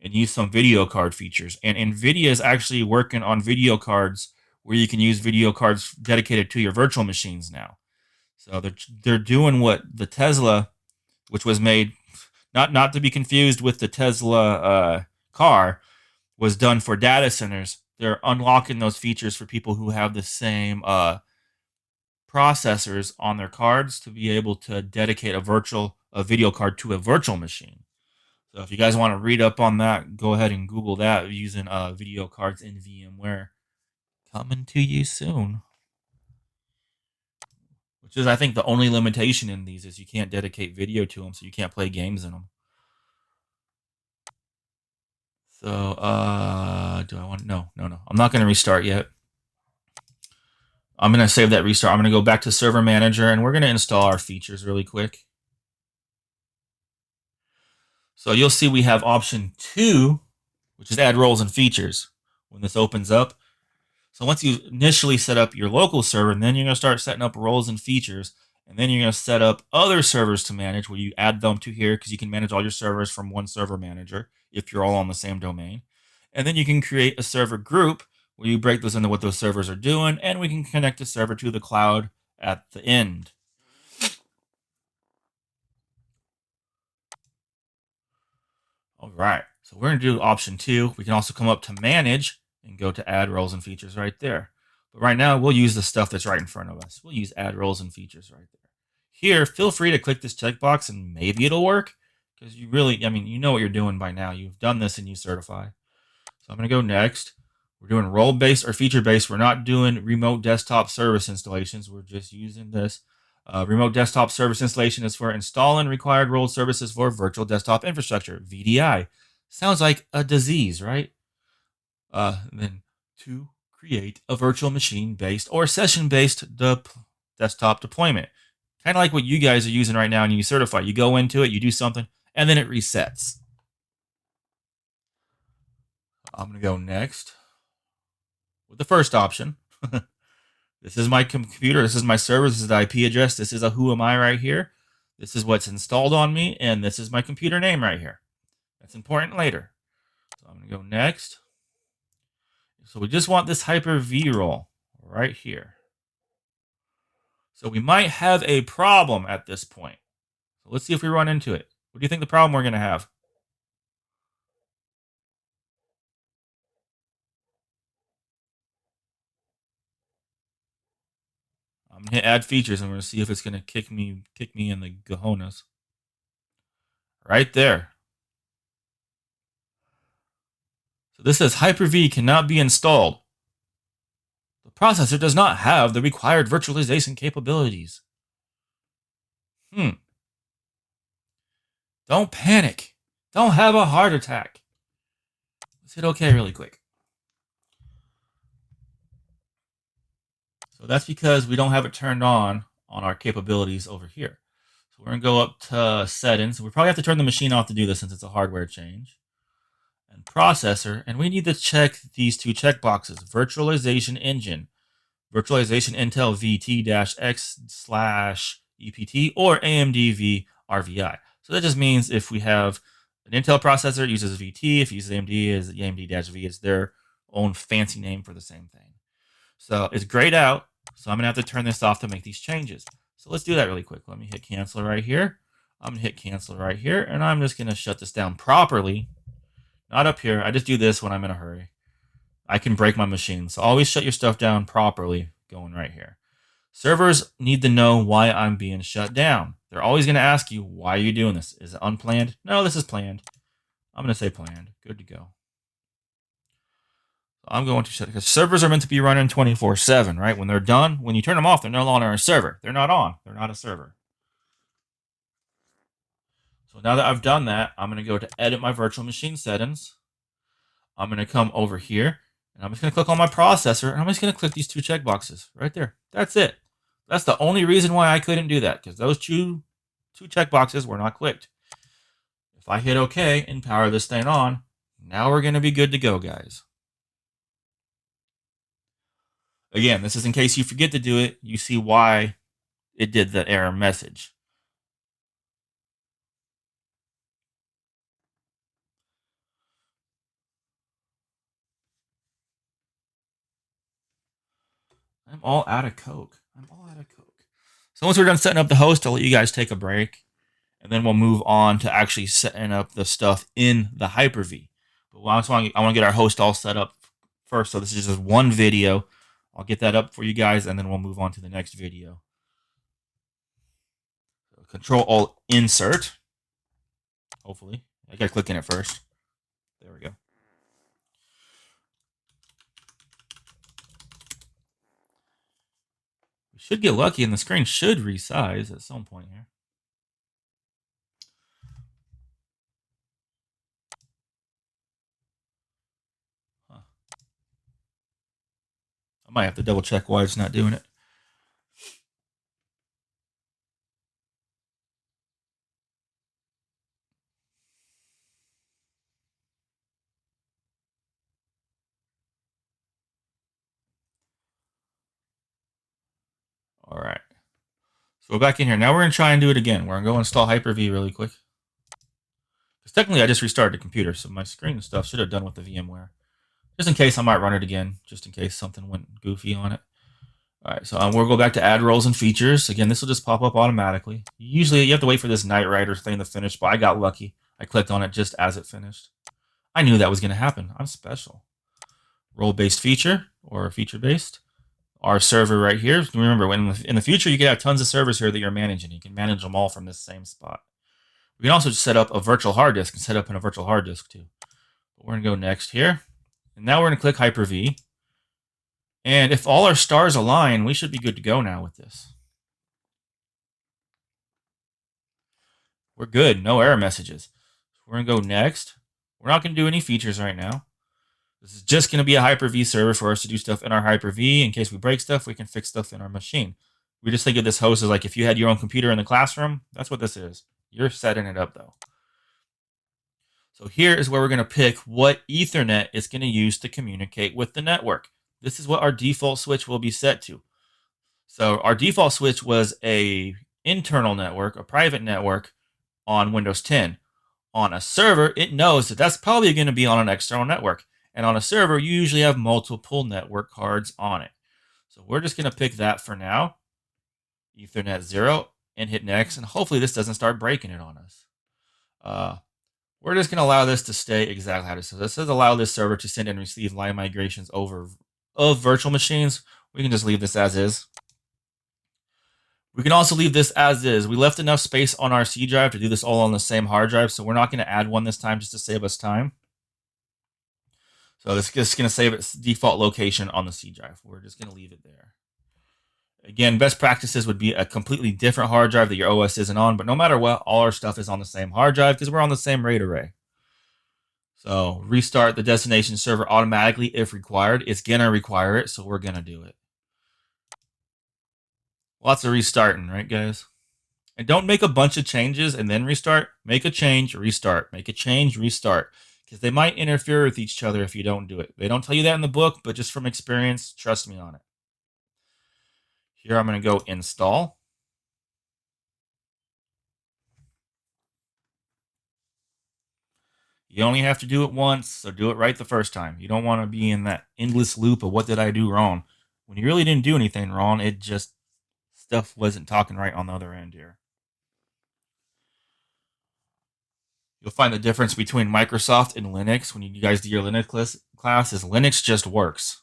and use some video card features. And NVIDIA is actually working on video cards where you can use video cards dedicated to your virtual machines now. So they're doing what the Tesla, which was made, not to be confused with the Tesla car, was done for data centers. They're unlocking those features for people who have the same processors on their cards to be able to dedicate a video card to a virtual machine. So if you guys want to read up on that, go ahead and Google that using video cards in VMware. Coming to you soon. Which is, I think, the only limitation in these is you can't dedicate video to them, so you can't play games in them. So, do I want, no. I'm not going to restart yet. I'm going to save that restart. I'm going to go back to Server Manager, and we're going to install our features really quick. So you'll see we have option 2, which is add roles and features when this opens up. So once you initially set up your local server, and then you're going to start setting up roles and features. And then you're going to set up other servers to manage where you add them to here because you can manage all your servers from one server manager if you're all on the same domain. And then you can create a server group where you break those into what those servers are doing, and we can connect the server to the cloud at the end. All right, so we're going to do option 2. We can also come up to manage and go to add roles and features right there. But right now, we'll use the stuff that's right in front of us. We'll use add roles and features right there. Here, feel free to click this checkbox and maybe it'll work because you really, I mean, you know what you're doing by now. You've done this and you certify. So I'm going to go next. We're doing role-based or feature-based. We're not doing remote desktop service installations. We're just using this. Remote desktop service installation is for installing required role services for virtual desktop infrastructure, VDI. Sounds like a disease, right? Then to create a virtual machine-based or session-based desktop deployment. Kind of like what you guys are using right now and you certify. You go into it, you do something, and then it resets. I'm going to go next with the first option. This is my computer. This is my server. This is the IP address. This is a who am I right here. This is what's installed on me. And this is my computer name right here. That's important later. So I'm going to go next. So we just want this Hyper-V role right here. So we might have a problem at this point. So let's see if we run into it. What do you think the problem we're going to have? I'm going to hit add features and we're going to see if it's going to kick me in the cojones. Right there. So this says Hyper-V cannot be installed. The processor does not have the required virtualization capabilities. Don't panic. Don't have a heart attack. Let's hit OK really quick. So that's because we don't have it turned on our capabilities over here. So we're going to go up to settings. We probably have to turn the machine off to do this since it's a hardware change. And processor. And we need to check these two checkboxes. Virtualization engine. Virtualization Intel VT-X/EPT or AMD VRVI. So that just means if we have an Intel processor, it uses VT. If it uses AMD, is AMD-V. It's their own fancy name for the same thing. So it's grayed out. So I'm going to have to turn this off to make these changes. So let's do that really quick. Let me hit cancel right here. I'm going to hit cancel right here. And I'm just going to shut this down properly. Not up here. I just do this when I'm in a hurry. I can break my machine. So always shut your stuff down properly going right here. Servers need to know why I'm being shut down. They're always going to ask you, why are you doing this? Is it unplanned? No, this is planned. I'm going to say planned. Good to go. So I'm going to shut it because servers are meant to be running 24/7, right? When they're done, when you turn them off, they're no longer a server. They're not on. They're not a server. So now that I've done that, I'm going to go to edit my virtual machine settings. I'm going to come over here and I'm just going to click on my processor and I'm just going to click these two checkboxes right there. That's it. That's the only reason why I couldn't do that because those two checkboxes were not clicked. If I hit OK and power this thing on, now we're going to be good to go, guys. Again, this is in case you forget to do it. You see why it did the error message. I'm all out of Coke. So once we're done setting up the host, I'll let you guys take a break. And then we'll move on to actually setting up the stuff in the Hyper-V. But I want to get our host all set up first. So this is just one video. I'll get that up for you guys, and then we'll move on to the next video. So Control-Alt Insert. Hopefully. I got to click in it first. There we go. We should get lucky, and the screen should resize at some point here. Huh. I might have to double check why it's not doing it. All right. So we're back in here. Now we're going to try and do it again. We're going to go install Hyper-V really quick. Because technically I just restarted the computer, so my screen and stuff should have done with the VMware. Just in case I might run it again, just in case something went goofy on it. All right, so we'll go back to add roles and features. Again, this will just pop up automatically. Usually you have to wait for this Night Rider thing to finish, but I got lucky. I clicked on it just as it finished. I knew that was going to happen. I'm special. Role-based feature or feature-based. Our server right here. Remember, in the future, you can have tons of servers here that you're managing. You can manage them all from this same spot. We can also just set up a virtual hard disk and set up in a virtual hard disk too. But we're going to go next here. And now we're going to click Hyper-V. And if all our stars align, we should be good to go now with this. We're good. No error messages. We're going to go next. We're not going to do any features right now. This is just going to be a Hyper-V server for us to do stuff in our Hyper-V. In case we break stuff, we can fix stuff in our machine. We just think of this host as like if you had your own computer in the classroom, that's what this is. You're setting it up though. So here is where we're going to pick what Ethernet is going to use to communicate with the network. This is what our default switch will be set to. So our default switch was a internal network, a private network on Windows 10. On a server, it knows that that's probably going to be on an external network. And on a server, you usually have multiple network cards on it. So we're just going to pick that for now. Ethernet 0 and hit next. And hopefully this doesn't start breaking it on us. We're just going to allow this to stay exactly how it is. So this says allow this server to send and receive line migrations over of virtual machines. We can just leave this as is. We can also leave this as is. We left enough space on our C drive to do this all on the same hard drive, so we're not going to add one this time just to save us time. So this is just going to save its default location on the C drive. We're just going to leave it there. Again, best practices would be a completely different hard drive that your OS isn't on, but no matter what, all our stuff is on the same hard drive because we're on the same RAID array. So restart the destination server automatically if required. It's going to require it, so we're going to do it. Lots of restarting, right, guys? And don't make a bunch of changes and then restart. Make a change, restart. Make a change, restart. Because they might interfere with each other if you don't do it. They don't tell you that in the book, but just from experience, trust me on it. Here I'm going to go install. You only have to do it once, so do it right the first time. You don't want to be in that endless loop of what did I do wrong. When you really didn't do anything wrong, it just stuff wasn't talking right on the other end here. You'll find the difference between Microsoft and Linux when you guys do your Linux class is Linux just works.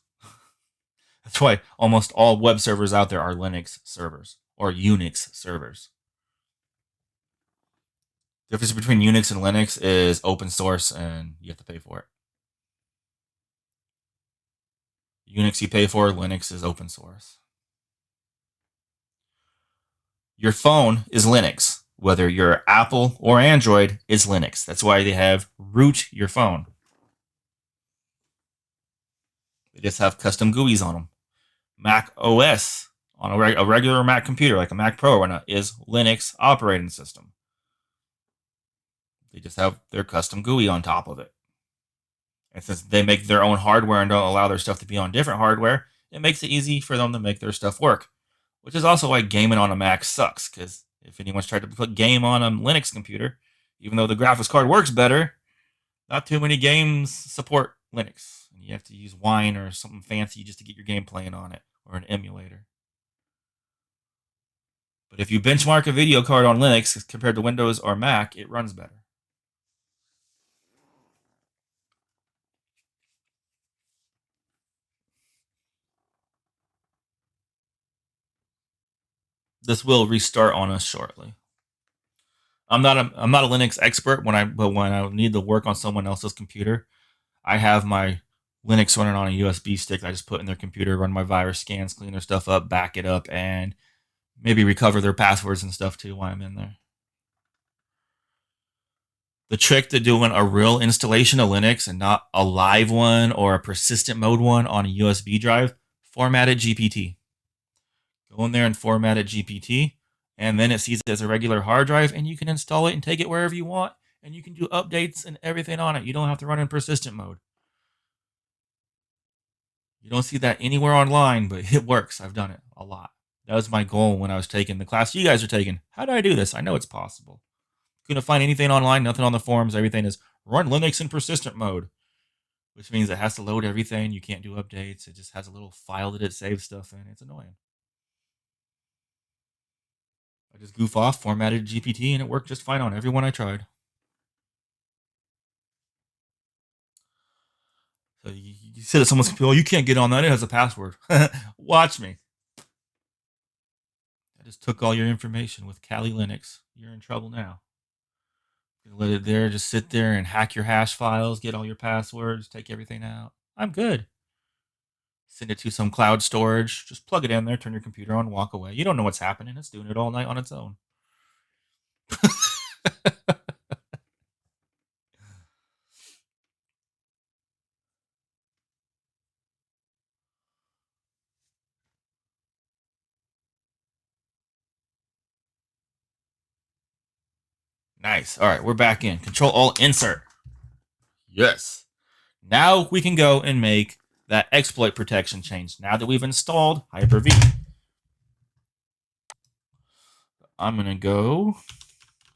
That's why almost all web servers out there are Linux servers or Unix servers. The difference between Unix and Linux is open source and you have to pay for it. Unix you pay for, Linux is open source. Your phone is Linux. Whether you're Apple or Android, it's Linux. That's why they have root your phone. They just have custom GUIs on them. Mac OS on a regular Mac computer, like a Mac Pro or whatnot, is Linux operating system. They just have their custom GUI on top of it. And since they make their own hardware and don't allow their stuff to be on different hardware, it makes it easy for them to make their stuff work. Which is also why gaming on a Mac sucks, because if anyone's tried to put game on a Linux computer, even though the graphics card works better, not too many games support Linux. You have to use Wine or something fancy just to get your game playing on it, or an emulator. But if you benchmark a video card on Linux compared to Windows or Mac, it runs better. This will restart on us shortly. I'm not a Linux expert but when I need to work on someone else's computer, I have my Linux running on a USB stick I just put in their computer, run my virus scans, clean their stuff up, back it up, and maybe recover their passwords and stuff too while I'm in there. The trick to doing a real installation of Linux and not a live one or a persistent mode one on a USB drive, format it GPT. Go in there and format it GPT, and then it sees it as a regular hard drive, and you can install it and take it wherever you want, and you can do updates and everything on it. You don't have to run in persistent mode. You don't see that anywhere online, but it works. I've done it a lot. That was my goal when I was taking the class you guys are taking. How do I do this? I know it's possible. Couldn't find anything online, nothing on the forums. Everything is run Linux in persistent mode, which means it has to load everything. You can't do updates. It just has a little file that it saves stuff in. It's annoying. I just goof off, formatted GPT, and it worked just fine on every one I tried. So you said at someone's computer, oh, you can't get on that. It has a password. Watch me. I just took all your information with Kali Linux. You're in trouble now. Let it there, just sit there and hack your hash files, get all your passwords, take everything out. I'm good. Send it to some cloud storage. Just plug it in there, turn your computer on, walk away. You don't know what's happening. It's doing it all night on its own. Nice. All right, we're back in. Control Alt Insert. Yes. Now we can go and make that exploit protection change. Now that we've installed Hyper-V. I'm going to go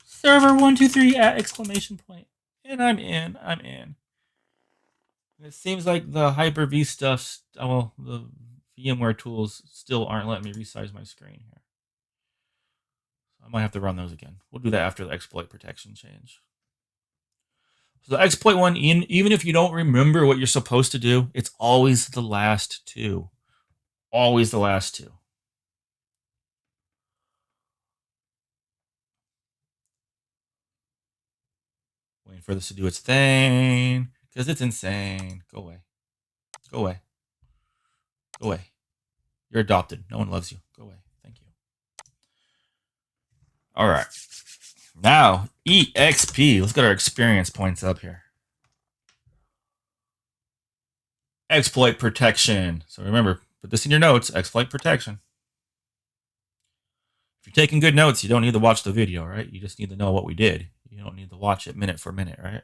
server123 at exclamation point. And I'm in. It seems like the Hyper-V stuff, well, the VMware tools still aren't letting me resize my screen here. I might have to run those again. We'll do that after the exploit protection change. So the exploit one, even if you don't remember what you're supposed to do, it's always the last two. Always the last two. Waiting for this to do its thing, because it's insane. Go away. Go away. Go away. You're adopted. No one loves you. Go away. Thank you. All right. Now, EXP. Let's get our experience points up here. Exploit protection. So remember, put this in your notes. Exploit protection. If you're taking good notes, you don't need to watch the video, right? You just need to know what we did. You don't need to watch it minute for minute, right?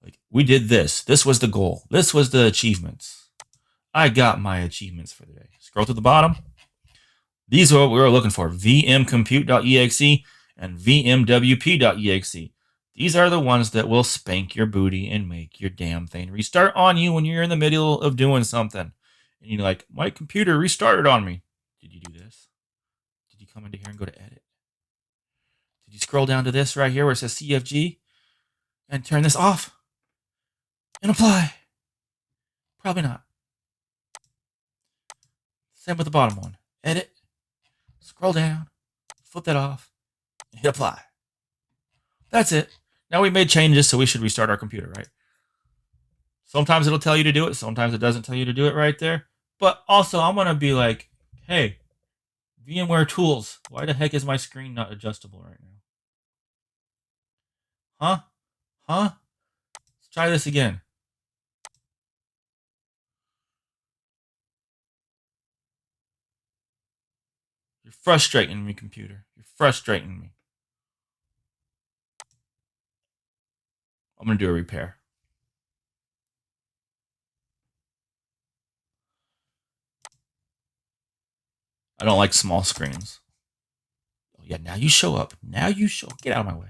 Like, we did this. This was the goal. This was the achievements. I got my achievements for the day. Scroll to the bottom. These are what we were looking for. vmcompute.exe and vmwp.exe. These are the ones that will spank your booty and make your damn thing restart on you when you're in the middle of doing something. And you're like, my computer restarted on me. Did you do this? Did you come into here and go to edit? Did you scroll down to this right here where it says CFG and turn this off and apply? Probably not. Same with the bottom one. Edit, scroll down, flip that off, and hit apply. That's it. Now we made changes, so we should restart our computer, right? Sometimes it'll tell you to do it. Sometimes it doesn't tell you to do it right there. But also, I'm going to be like, hey, VMware tools, why the heck is my screen not adjustable right now? Huh? Let's try this again. You're frustrating me, computer. You're frustrating me. I'm going to do a repair. I don't like small screens. Oh, yeah, now you show up. Now you show up. Get out of my way.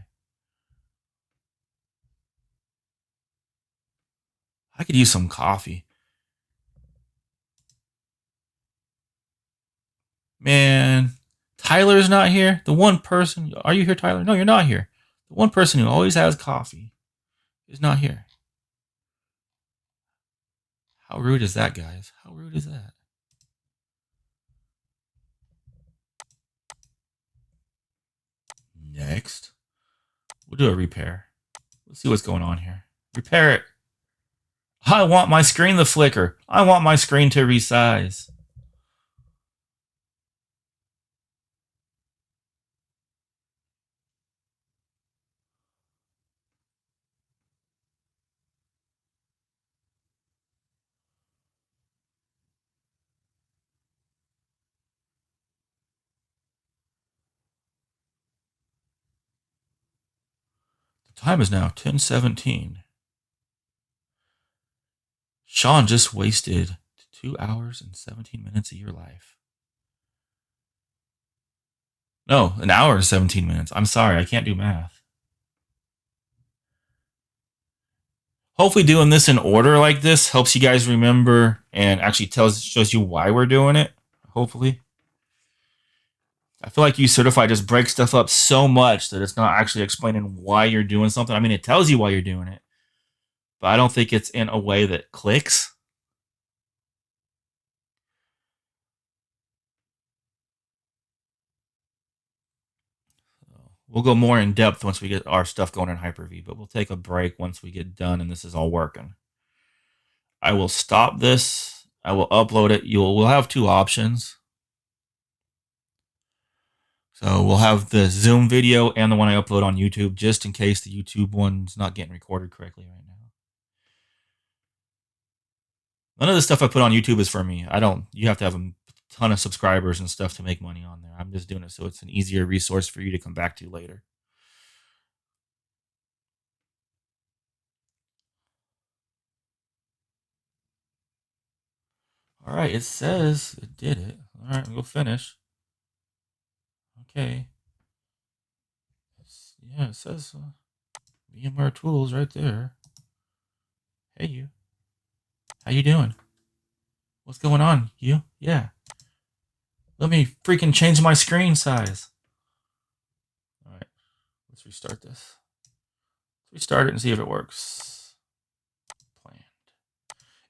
I could use some coffee. Man, Tyler's not here. The one person. Are you here, Tyler? No, you're not here. The one person who always has coffee is not here. How rude is that, guys? How rude is that? Next, we'll do a repair. Let's see what's going on here. Repair it. I want my screen to flicker. I want my screen to resize. The time is now 10:17. Sean just wasted 2 hours and 17 minutes of your life. No, an hour and 17 minutes. I'm sorry, I can't do math. Hopefully doing this in order like this helps you guys remember and actually shows you why we're doing it. Hopefully. I feel like Certify just breaks stuff up so much that it's not actually explaining why you're doing something. I mean, it tells you why you're doing it, but I don't think it's in a way that clicks. We'll go more in depth once we get our stuff going in Hyper-V, but we'll take a break once we get done and this is all working. I will stop this. I will upload it. We'll have two options. So we'll have the Zoom video and the one I upload on YouTube, just in case the YouTube one's not getting recorded correctly right now. None of the stuff I put on YouTube is for me. You have to have a ton of subscribers and stuff to make money on there. I'm just doing it so it's an easier resource for you to come back to later. All right, it says it did it. All right, we'll finish. Okay. Yeah, it says VMware tools right there. Hey, you. How you doing? What's going on? You? Yeah. Let me freaking change my screen size. All right, let's restart this. Let's restart it and see if it works. Planned.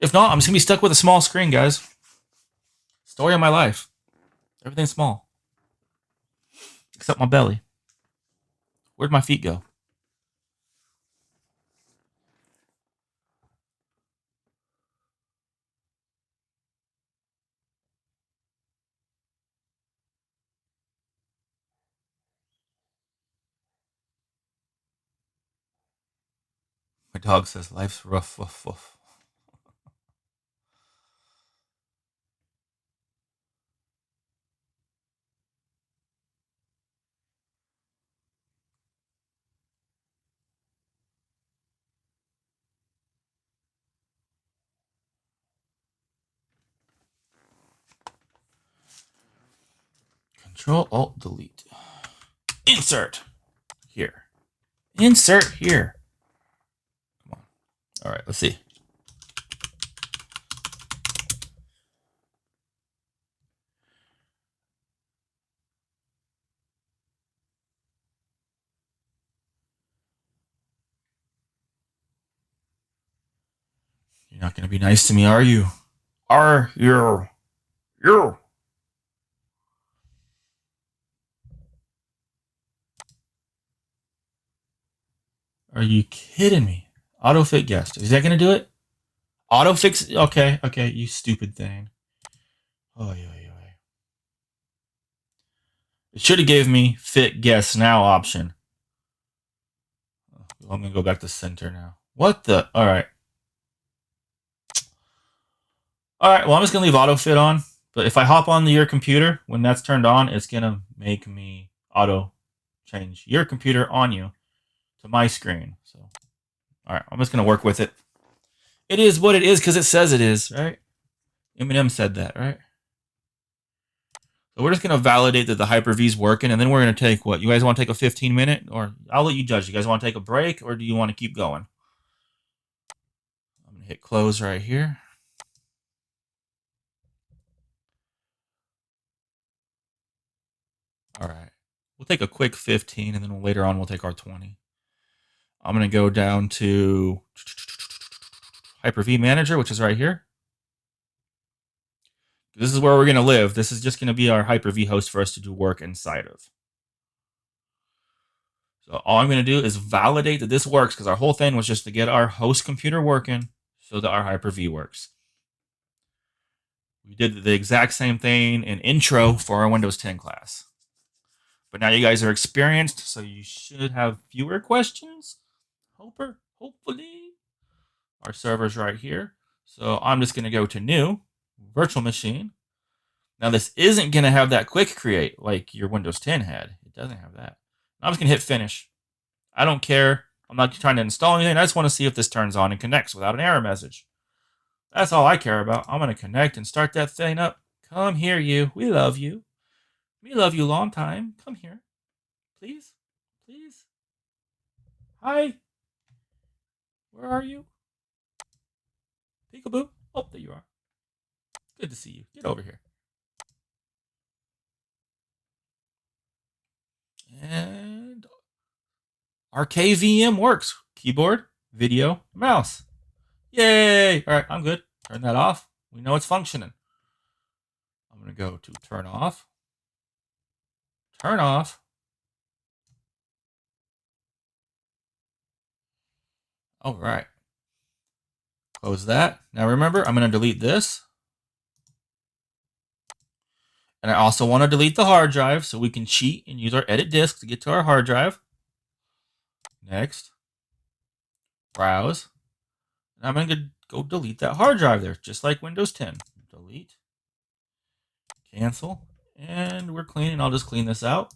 If not, I'm just gonna be stuck with a small screen, guys. Story of my life. Everything's small. Except my belly. Where'd my feet go? My dog says life's rough. Woof, woof. Control Alt Delete. Insert here. Insert here. Come on. All right, let's see. You're not gonna be nice to me, are you? Are you? You? Are you kidding me? Autofit guest. Is that gonna do it? Autofix. Okay, okay. You stupid thing. Oh yeah, yeah. It should have gave me fit guess now option. I'm gonna go back to center now. What the? All right. All right. Well, I'm just gonna leave autofit on. But if I hop on your computer when that's turned on, it's gonna make me auto change your computer on you to my screen. So, all right. I'm just gonna work with it. It is what it is because it says it is, right? Eminem said that, right? So we're just gonna validate that the Hyper-V is working, and then we're gonna take what? You guys want to take a 15-minute, or I'll let you judge. You guys want to take a break, or do you want to keep going? I'm gonna hit close right here. All right. We'll take a quick 15, and then later on we'll take our 20. I'm gonna go down to Hyper-V Manager, which is right here. This is where we're gonna live. This is just gonna be our Hyper-V host for us to do work inside of. So all I'm going to do is validate that this works because our whole thing was just to get our host computer working so that our Hyper-V works. We did the exact same thing in intro for our Windows 10 class. But now you guys are experienced, so you should have fewer questions. Hopefully. Our server's right here. So I'm just going to go to new, virtual machine. Now this isn't going to have that quick create like your Windows 10 had. It doesn't have that. I'm just going to hit finish. I don't care. I'm not trying to install anything. I just want to see if this turns on and connects without an error message. That's all I care about. I'm going to connect and start that thing up. Come here, you. We love you. Me love you long time. Come here. Please. Please. Hi. Where are you? Peekaboo. Oh, there you are. Good to see you. Get over here. And our KVM works. Keyboard, video, mouse. Yay! All right, I'm good. Turn that off. We know it's functioning. I'm going to go to turn off. Turn off. All right. Close that. Now remember, I'm going to delete this. And I also want to delete the hard drive so we can cheat and use our edit disk to get to our hard drive. Next. Browse. And I'm going to go delete that hard drive there, just like Windows 10. Delete. Cancel. And we're clean, and I'll just clean this out.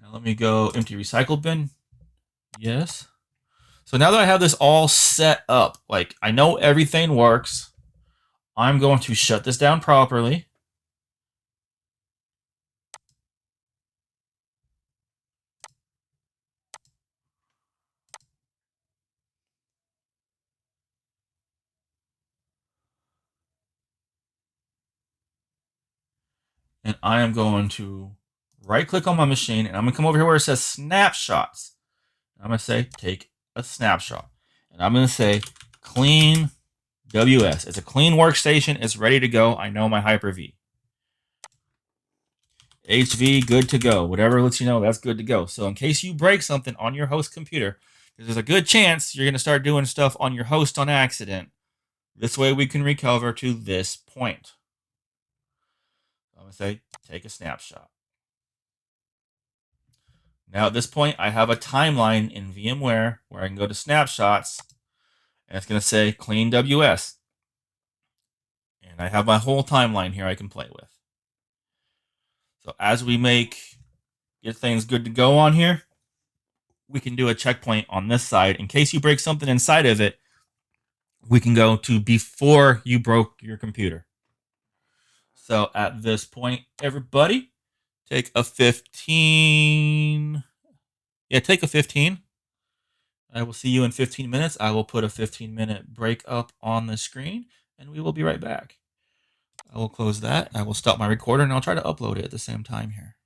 Now let me go empty recycle bin. Yes. So now that I have this all set up, like I know everything works, I'm going to shut this down properly. And I am going to right click on my machine, and I'm going to come over here where it says snapshots. I'm going to say take a snapshot. And I'm going to say clean WS. It's a clean workstation. It's ready to go. I know my Hyper-V. HV, good to go. Whatever lets you know that's good to go. So in case you break something on your host computer, there's a good chance you're going to start doing stuff on your host on accident. This way we can recover to this point. I'm going to say take a snapshot. Now at this point, I have a timeline in VMware where I can go to snapshots, and it's going to say clean WS. And I have my whole timeline here I can play with. So as we get things good to go on here, we can do a checkpoint on this side. In case you break something inside of it, we can go to before you broke your computer. So at this point, everybody, take a 15. Yeah, take a 15. I will see you in 15 minutes. I will put a 15-minute break up on the screen, and we will be right back. I will close that. I will stop my recorder, and I'll try to upload it at the same time here.